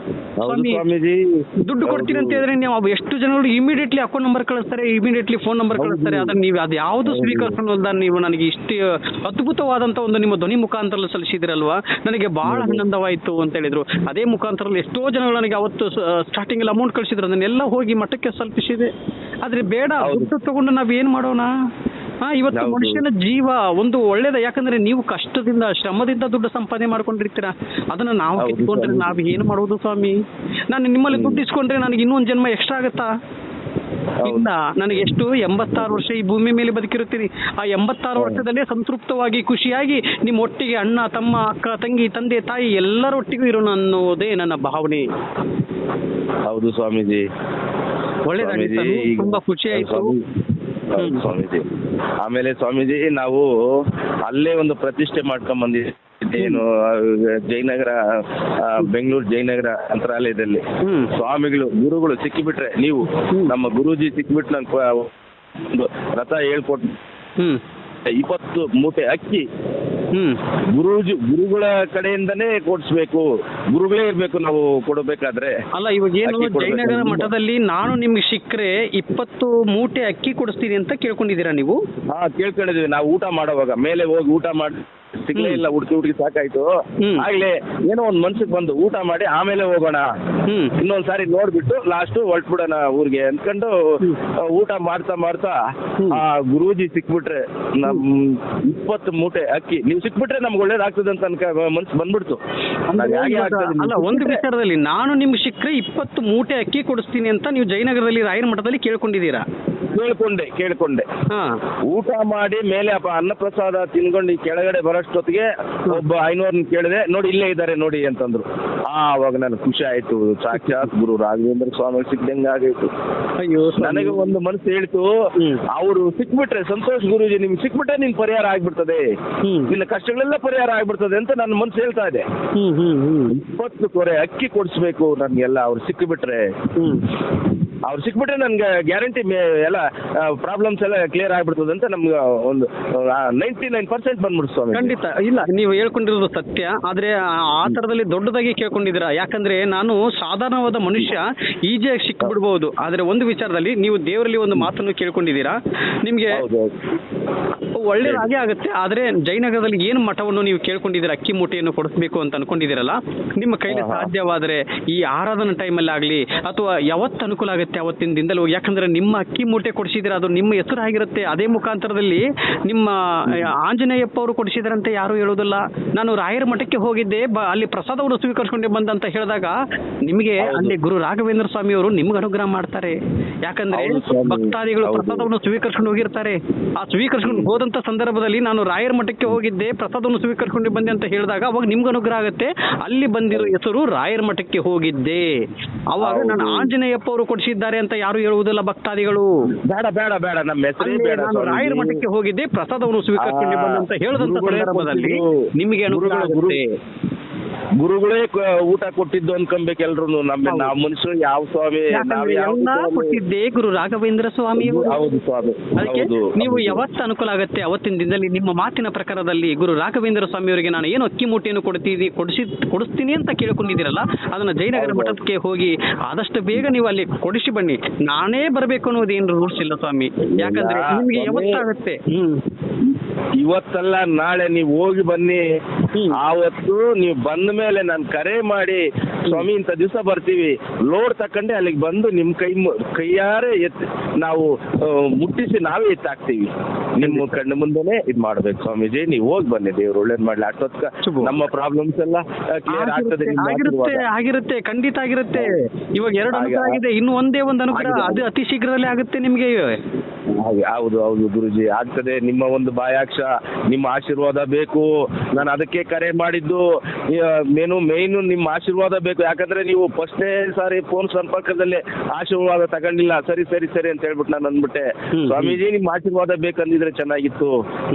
ಸ್ವಾಮೀಜಿ ದುಡ್ಡು ಕೊಡ್ತೀನಿ ಅಂತ ಹೇಳಿದ್ರೆ ನೀವು ಎಷ್ಟು ಜನಗಳು ಇಮಿಡಿಯೇಟ್ಲಿ ಅಕೌಂಟ್ ನಂಬರ್ ಕಳಿಸ್ತಾರೆ, ಇಮಿಡಿಯೇಟ್ಲಿ ಫೋನ್ ನಂಬರ್ ಕಳಿಸ್ತಾರೆ. ಅದನ್ನ ನೀವು ಅದು ಯಾವುದು ಸ್ವೀಕರಿಸೋದ ನೀವು ನನಗೆ ಇಷ್ಟು ಅದ್ಭುತವಾದಂತ ಒಂದು ನಿಮ್ಮ ಧ್ವನಿ ಮುಖಾಂತರ ಸಲ್ಲಿಸಿದ್ರಲ್ವಾ, ನನಗೆ ಬಹಳ ಆನಂದವಾಯಿತು ಅಂತ ಹೇಳಿದ್ರು. ಅದೇ ಮುಖಾಂತರ ಎಷ್ಟೋ ಜನಗಳು ನನಗೆ ಅವತ್ತು ಸ್ಟಾರ್ಟಿಂಗ್ ಅಲ್ಲಿ ಅಮೌಂಟ್ ಕಳಿಸಿದ್ರು, ಅದನ್ನೆಲ್ಲ ಹೋಗಿ ಮಠಕ್ಕೆ ತಲುಪಿಸಿದೆ. ಆದ್ರೆ ಬೇಡ, ದುಡ್ಡು ತಗೊಂಡು ನಾವ್ ಏನ್ ಮಾಡೋಣ? ಇವತ್ತು ಮನುಷ್ಯನ ಜೀವ ಒಂದು ಒಳ್ಳೇದ. ಯಾಕಂದ್ರೆ ನೀವು ಕಷ್ಟದಿಂದ, ಶ್ರಮದಿಂದ ದುಡ್ಡು ಸಂಪಾದನೆ ಮಾಡ್ಕೊಂಡಿರ್ತೀರಾ, ಅದನ್ನ ನಾವು ಕಿತ್ಕೊಂಡ್ರೆ ನಾವ್ ಏನ್ ಮಾಡೋದು ಸ್ವಾಮಿ? ನಾನು ನಿಮ್ಮಲ್ಲಿ ದುಡ್ಡು ಇಸ್ಕೊಂಡ್ರೆ ನನಗೆ ಇನ್ನೊಂದು ಜನ್ಮ ಎಕ್ಸ್ಟ್ರಾ ಆಗತ್ತಾ? ಇಲ್ಲ, ನನಗೆ ಎಷ್ಟು 86 ವರ್ಷ ಈ ಭೂಮಿ ಮೇಲೆ ಬದುಕಿರುತ್ತೀರಿ. ಆ 86 ವರ್ಷದಲ್ಲೇ ಸಂತೃಪ್ತವಾಗಿ, ಖುಷಿಯಾಗಿ ನಿಮ್ಮ ಒಟ್ಟಿಗೆ ಅಣ್ಣ, ತಮ್ಮ, ಅಕ್ಕ, ತಂಗಿ, ತಂದೆ, ತಾಯಿ ಎಲ್ಲರೊಟ್ಟಿಗೂ ಇರೋಣ ಅನ್ನೋದೇ ನನ್ನ ಭಾವನೆ. ಹೌದು ಸ್ವಾಮೀಜಿ, ಒಳ್ಳೇದಾಗಿತ್ತು, ತುಂಬಾ ಖುಷಿ ಆಯ್ತು ಸ್ವಾಮೀಜಿ. ಆಮೇಲೆ ಸ್ವಾಮೀಜಿ, ನಾವು ಅಲ್ಲೇ ಒಂದು ಪ್ರತಿಷ್ಠೆ ಮಾಡ್ಕೊಂಡ್ ಬಂದಿದ್ದೀವಿ. ಏನು ಜಯನಗರ, ಬೆಂಗಳೂರು ಜಯನಗರ ಮಂತ್ರಾಲಯದಲ್ಲಿ ಗುರುಗಳು ಸಿಕ್ಕಿಬಿಟ್ರೆ, ನೀವು ನಮ್ಮ ಗುರೂಜಿ ಸಿಕ್ಕಿಬಿಟ್ಟು ನನ್ಗೆ ಒಂದು ರಥ ಹೇಳ್ಕೊಟ್ಟು 20 ಮೂಟೆ ಅಕ್ಕಿ ಗುರುಗಳ ಕಡೆಯಿಂದನೇ ಕೊಡಿಸ್ಬೇಕು, ಗುರುಗಳೇ ಇರ್ಬೇಕು ನಾವು ಕೊಡಬೇಕಾದ್ರೆ. ಅಲ್ಲ, ಇವಾಗ ಏನು ಜಯನಗರ ಮಠದಲ್ಲಿ ನಾನು ನಿಮ್ಗೆ ಸಿಕ್ಕರೆ 20 ಮೂಟೆ ಅಕ್ಕಿ ಕೊಡಿಸ್ತೀನಿ ಅಂತ ಕೇಳ್ಕೊಂಡಿದ್ದೀರಾ ನೀವು? ಕೇಳ್ಕೊಂಡಿದೀವಿ. ನಾವು ಊಟ ಮಾಡೋವಾಗ ಮೇಲೆ ಹೋಗಿ ಊಟ ಮಾಡಿ ಸಿಗ್ಲೇ ಇಲ್ಲ, ಹುಡುಕಿ ಸಾಕಾಯ್ತು. ಆಗ್ಲೇ ಏನೋ ಒಂದ್ ಮನ್ಸಿಗೆ ಬಂದು ಊಟ ಮಾಡಿ ಆಮೇಲೆ ಹೋಗೋಣ, ಇನ್ನೊಂದ್ಸಾರಿ ನೋಡ್ಬಿಟ್ಟು ಲಾಸ್ಟ್ ಹೊರಟ್ಬಿಡೋಣ ಊರಿಗೆ ಅನ್ಕೊಂಡು ಊಟ ಮಾಡ್ತಾ ಆ ಗುರೂಜಿ ಸಿಕ್ಬಿಟ್ರೆ ನಮ್ 20 ಮೂಟೆ ಅಕ್ಕಿ ನೀವು ಸಿಕ್ಬಿಟ್ರೆ ನಮ್ಗೆ ಒಳ್ಳೇದಾಗ್ತದೆ ಅಂತ ಮನ್ಸು ಬಂದ್ಬಿಡ್ತು. ಅಲ್ಲ, ಒಂದು ವಿಚಾರದಲ್ಲಿ ನಾನು ನಿಮ್ಗೆ ಸಿಕ್ಕರೆ 20 ಮೂಟೆ ಅಕ್ಕಿ ಕೊಡಿಸ್ತೀನಿ ಅಂತ ನೀವು ಜಯನಗರದಲ್ಲಿ ರಾಯರ ಮಠದಲ್ಲಿ ಕೇಳ್ಕೊಂಡಿದ್ದೀರಾ? ಕೇಳ್ಕೊಂಡೆ. ಊಟ ಮಾಡಿ ಮೇಲೆ ಅನ್ನಪ್ರಸಾದ ತಿನ್ಕೊಂಡು ಕೆಳಗಡೆ ಬರೋಷ್ಟೊತ್ತಿಗೆ ಒಬ್ಬ 500 ಕೇಳಿದೆ, ನೋಡಿ ಇಲ್ಲೇ ಇದ್ದಾರೆ ನೋಡಿ ಅಂತಂದ್ರು. ಅವಾಗ ನನಗೆ ಖುಷಿ ಆಯ್ತು, ಸಾಕ್ಷಾತ್ ಗುರು ರಾಘವೇಂದ್ರ ಸ್ವಾಮಿ ಸಿಕ್ಕಂಗ ಆಗೈತು. ಅಯ್ಯೋ, ನನಗೆ ಒಂದು ಮನಸ್ಸು ಹೇಳ್ತು, ಅವರು ಸಿಕ್ಬಿಟ್ರೆ ಸಂತೋಷ್ ಗುರೂಜಿ, ನಿಮ್ಗೆ ಸಿಕ್ಬಿಟ್ರೆ ನಿನ್ ಪರಿಹಾರ ಆಗ್ಬಿಡ್ತದೆ, ನಿನ್ನ ಕಷ್ಟಗಳೆಲ್ಲ ಪರಿಹಾರ ಆಗ್ಬಿಡ್ತದೆ ಅಂತ ನನ್ನ ಮನಸ್ಸು ಹೇಳ್ತಾ ಇದೆ. 20 ಕೊರೆ ಅಕ್ಕಿ ಕೊಡಿಸ್ಬೇಕು ನನ್ಗೆಲ್ಲ, ಅವ್ರು ಸಿಕ್ಕಿಬಿಟ್ರೆ ನನ್ಗೆ ಗ್ಯಾರಂಟಿ ಎಲ್ಲ ಪ್ರಾಬ್ಲಮ್ಸ್ ಎಲ್ಲ ಕ್ಲಿಯರ್ ಆಗ್ಬಿಡ್ತದೆ ಅಂತ ನಮ್ಗೆ ಒಂದು 99% ಬಂದ್ಬಿಡ್ತು ಸ್ವಾಮಿ. ಖಂಡಿತ ಇಲ್ಲ, ನೀವು ಹೇಳ್ಕೊಂಡಿರೋದು ಸತ್ಯ. ಆದ್ರೆ ಆ ತರದಲ್ಲಿ ದೊಡ್ಡದಾಗಿ ಕೇಳ್ಕೊಂಡಿದ್ದೀರಾ. ಯಾಕಂದ್ರೆ ನಾನು ಸಾಧಾರಣವಾದ ಮನುಷ್ಯ ಈಜಿಯಾಗಿ ಸಿಕ್ಬಿಡ್ಬಹುದು. ಆದ್ರೆ ಒಂದು ವಿಚಾರದಲ್ಲಿ ನೀವು ದೇವರಲ್ಲಿ ಒಂದು ಮಾತನ್ನು ಕೇಳ್ಕೊಂಡಿದ್ದೀರಾ, ನಿಮ್ಗೆ ಒಳ್ಳೇದಾಗೆ ಆಗುತ್ತೆ. ಆದ್ರೆ ಜಯನಗರದಲ್ಲಿ ಏನು ಮಠವನ್ನು ನೀವು ಕೇಳ್ಕೊಂಡಿದ್ದೀರಾ, ಅಕ್ಕಿ ಮೂಟೆಯನ್ನು ಕೊಡಿಸ್ಬೇಕು ಅಂತ ಅನ್ಕೊಂಡಿದ್ದೀರಲ್ಲ, ನಿಮ್ಮ ಕೈಲಿ ಸಾಧ್ಯವಾದರೆ ಈ ಆರಾಧನಾ ಟೈಮಲ್ಲಿ ಆಗ್ಲಿ ಅಥವಾ ಯಾವತ್ತು ಅನುಕೂಲ ಆಗುತ್ತೆ ಆಗುತ್ತೆ ಅವತ್ತಿನ ದಿನದಲ್ಲಿ ಹೋಗಿ. ಯಾಕಂದ್ರೆ ನಿಮ್ಮ ಅಕ್ಕಿ ಮೂಟೆ ಕೊಡಿಸಿದ್ರೆ ಅದು ನಿಮ್ಮ ಹೆಸರು ಆಗಿರುತ್ತೆ. ಅದೇ ಮುಖಾಂತರದಲ್ಲಿ ನಿಮ್ಮ ಆಂಜನೇಯಪ್ಪ ಅವರು ಕೊಡಿಸಿದ್ರಂತೆ ಯಾರು ಹೇಳೋದಿಲ್ಲ. ನಾನು ರಾಯರ ಮಠಕ್ಕೆ ಹೋಗಿದ್ದೆ, ಅಲ್ಲಿ ಪ್ರಸಾದವನ್ನು ಸ್ವೀಕರಿಸಿಕೊಂಡೆ ಬಂದಂತ ಹೇಳಿದಾಗ ನಿಮಗೆ ಅಲ್ಲಿ ಗುರು ರಾಘವೇಂದ್ರ ಸ್ವಾಮಿ ಅವರು ನಿಮ್ಗೆ ಅನುಗ್ರಹ ಮಾಡ್ತಾರೆ. ಯಾಕಂದ್ರೆ ಭಕ್ತಾದಿಗಳು ಪ್ರಸಾದವನ್ನು ಸ್ವೀಕರಿಸಿಕೊಂಡು ಹೋಗಿರ್ತಾರೆ. ಆ ಸ್ವೀಕರಿಸಿಕೊಂಡು ಹೋದಂತ ಸಂದರ್ಭದಲ್ಲಿ ನಾನು ರಾಯರ ಮಠಕ್ಕೆ ಹೋಗಿದ್ದೆ, ಪ್ರಸಾದವನ್ನು ಸ್ವೀಕರಿಸಿಕೊಂಡು ಬಂದೆ ಅಂತ ಹೇಳಿದಾಗ ಅವಾಗ ನಿಮ್ಗೆ ಅನುಗ್ರಹ ಆಗುತ್ತೆ. ಅಲ್ಲಿ ಬಂದಿರೋ ಹೆಸರು ರಾಯರ ಮಠಕ್ಕೆ ಹೋಗಿದ್ದೆ, ಅವಾಗ ನಾನು ಆಂಜನೇಯಪ್ಪ ಅವರು ಕೊಡಿಸಿದ್ದಾರೆ ಅಂತ ಯಾರು ಹೇಳುವುದಿಲ್ಲ ಭಕ್ತಾದಿಗಳು. ಬೇಡ ಬೇಡ ಬೇಡ, ನಮ್ಮ ಹೆಸರೇ ಬೇಡ. ನಾನು ರಾಯರ ಮಠಕ್ಕೆ ಹೋಗಿದ್ದೆ, ಪ್ರಸಾದವನ್ನು ಸ್ವೀಕರಿಸಿಕೊಂಡು ಬಂದಂತ ಹೇಳದಂತ ಸಂದರ್ಭದಲ್ಲಿ ನಿಮಗೆ ಅನುಗ್ರಹ ಆಗುತ್ತೆ. ಗುರುಗಳೇ ಊಟ ಕೊಟ್ಟಿದ್ದು ಅನ್ಕೊಬೇಕು ಎಲ್ರು. ನಾವು ಮನುಷ್ಯರು ಯಾವ ಸ್ವಾಮಿ ಕೊಟ್ಟಿದ್ದೆ ಗುರು ರಾಘವೇಂದ್ರ ಸ್ವಾಮಿ. ಹೌದು ಸ್ವಾಮಿ. ಅದಕ್ಕೆ ನೀವು ಯಾವತ್ತು ಅನುಕೂಲ ಆಗುತ್ತೆ ಅವತ್ತಿನ ದಿನದಲ್ಲಿ ನಿಮ್ಮ ಮಾತಿನ ಪ್ರಕಾರದಲ್ಲಿ ಗುರು ರಾಘವೇಂದ್ರ ಸ್ವಾಮಿ ಅವರಿಗೆ ನಾನು ಏನು ಅಕ್ಕಿ ಮೂಟೆಯನ್ನು ಕೊಡಿಸ್ತೀನಿ ಅಂತ ಕೇಳ್ಕೊಂಡಿದ್ದೀರಲ್ಲ, ಅದನ್ನ ಜಯನಗರ ಮಠಕ್ಕೆ ಹೋಗಿ ಆದಷ್ಟು ಬೇಗ ನೀವು ಅಲ್ಲಿ ಕೊಡಿಸಿ ಬನ್ನಿ. ನಾನೇ ಬರಬೇಕು ಅನ್ನೋದೇನು ರೂಲ್ಸ್ ಇಲ್ಲ ಸ್ವಾಮಿ. ಯಾಕಂದ್ರೆ ನಿಮ್ಗೆ ಯಾವತ್ತಾಗುತ್ತೆ ಇವತ್ತಲ್ಲ ನಾಳೆ ನೀವು ಹೋಗಿ ಬನ್ನಿ. ಆವತ್ತು ನೀವು ಬಂದ ಮೇಲೆ ನಾನು ಕರೆ ಮಾಡಿ ಸ್ವಾಮಿ ಇಂಥ ದಿವಸ ಬರ್ತೀವಿ, ಲೋಡ್ ತಕೊಂಡೆ ಅಲ್ಲಿಗೆ ಬಂದು ನಿಮ್ಮ ಕೈಯಾರೆ ನಾವು ಮುಟ್ಟಿಸಿ ನಾವೇ ಎತ್ತಾಕ್ತೀವಿ. ನಿಮ್ಮ ಕಣ್ಣು ಮುಂದೆನೆ ಇದು ಮಾಡ್ಬೇಕು ಸ್ವಾಮೀಜಿ. ನೀವು ಹೋಗಿ ಬನ್ನಿ, ದೇವ್ರು ಒಳ್ಳೇದ್ ಮಾಡ್ಲಿ. ಅಷ್ಟೊತ್ತ ನಮ್ಮ ಪ್ರಾಬ್ಲಮ್ಸ್ ಎಲ್ಲ ಕ್ಲಿಯರ್ ಆಗ್ತದೆ. ಆಗಿರುತ್ತೆ, ಖಂಡಿತ ಆಗಿರುತ್ತೆ. ಇವಾಗ 2 ಅನುಗ್ರಹ ಆಗಿದೆ, ಇನ್ನು ಒಂದೇ ಒಂದು ಅನುಗ್ರಹ, ಅದು ಅತಿ ಶೀಘ್ರದಲ್ಲೇ ಆಗುತ್ತೆ ನಿಮ್ಗೆ. ಹೌದು ಹೌದು ಗುರುಜಿ, ಆಗ್ತದೆ. ನಿಮ್ಮ ಒಂದು ಬಾಯಾಕ್ಷ, ನಿಮ್ಮ ಆಶೀರ್ವಾದ ಬೇಕು. ನಾನು ಅದಕ್ಕೆ ಕರೆ ಮಾಡಿದ್ದು. ಮೇನು ನಿಮ್ಮ ಆಶೀರ್ವಾದ ಬೇಕು. ಯಾಕಂದ್ರೆ ನೀವು ಫಸ್ಟ್ನೇ ಸಾರಿ ಫೋನ್ ಸಂಪರ್ಕದಲ್ಲಿ ಆಶೀರ್ವಾದ ತಗೊಂಡಿಲ್ಲ. ಸರಿ ಸರಿ ಸರಿ ಅಂತ ಹೇಳ್ಬಿಟ್ಟು ನಾನು ಅಂದ್ಬಿಟ್ಟೆ, ಸ್ವಾಮೀಜಿ ನಿಮ್ಮ ಆಶೀರ್ವಾದ ಬೇಕಂದಿದ್ರೆ ಚೆನ್ನಾಗಿತ್ತು.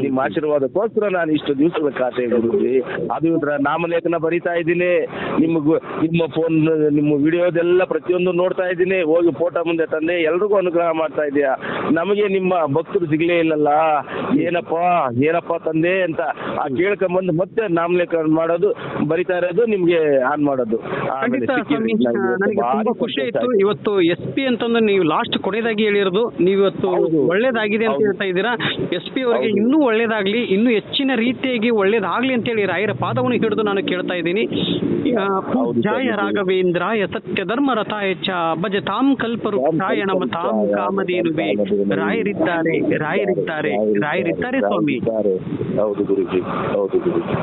ನಿಮ್ಮ ಆಶೀರ್ವಾದಕ್ಕೋಸ್ಕರ ನಾನು ಇಷ್ಟು ದಿವಸದ ಖಾತೆ ಗುರುಜಿ. ಅದು ನಾಮಲೇಖನ ಬರೀತಾ ಇದ್ದೀನಿ. ನಿಮ್ಮ ಫೋನ್, ನಿಮ್ಮ ವಿಡಿಯೋದೆಲ್ಲ ಪ್ರತಿಯೊಂದು ನೋಡ್ತಾ ಇದ್ದೀನಿ. ಹೋಗಿ ಫೋಟೋ ಮುಂದೆ ತಂದೆ ಎಲ್ರಿಗೂ ಅನುಗ್ರಹ ಮಾಡ್ತಾ ಇದೆಯಾ. ನಮಗೆ ನಿಮ್ಮ ಭಕ್ತರು ಸಿಗ್ಲೇ ಇಲ್ಲಲ್ಲ, ಏನಪ್ಪ ತಂದೆ ಅಂತ ಕೇಳ್ಕೊಂಬಂದು ಮತ್ತೆ ನಾಮಲೇಖನ ಮಾಡೋದು, ಬರಿತಾ ಇರೋದು, ನಿಮ್ಗೆ ಆನ್ ಮಾಡೋದು. ನನಗೆ ತುಂಬಾ ಖುಷಿ ಆಯ್ತು. ಇವತ್ತು SP ಅಂತಂದು ನೀವು ಲಾಸ್ಟ್ ಕೊನೆಯದಾಗಿ ಹೇಳಿರೋದು, ನೀವು ಇವತ್ತು ಒಳ್ಳೇದಾಗಿದೆ ಅಂತ ಹೇಳ್ತಾ ಇದ್ದೀರಾ. SP ಅವರಿಗೆ ಇನ್ನೂ ಒಳ್ಳೇದಾಗ್ಲಿ, ಇನ್ನೂ ಹೆಚ್ಚಿನ ರೀತಿಯಾಗಿ ಒಳ್ಳೇದಾಗ್ಲಿ ಅಂತ ಹೇಳಿ ರಾಯರ ಪಾದವನ್ನು ಹಿಡಿದು ನಾನು ಕೇಳ್ತಾ ಇದ್ದೀನಿ. ಜಯ ರಾಘವೇಂದ್ರಾಯ ಸತ್ಯ ಧರ್ಮ ರಥಾಯ ಚ ಭಜತಾಂ ಕಲ್ಪವೃಕ್ಷಾಯ ನಮತಾಂ ಕಾಮಧೇನುವೇ. ರಾಯರಿದ್ದಾರೆ ಸ್ವಾಮಿ. ಹೌದು ಗುರುಜಿ, ಹೌದು ಗುರುಜಿ.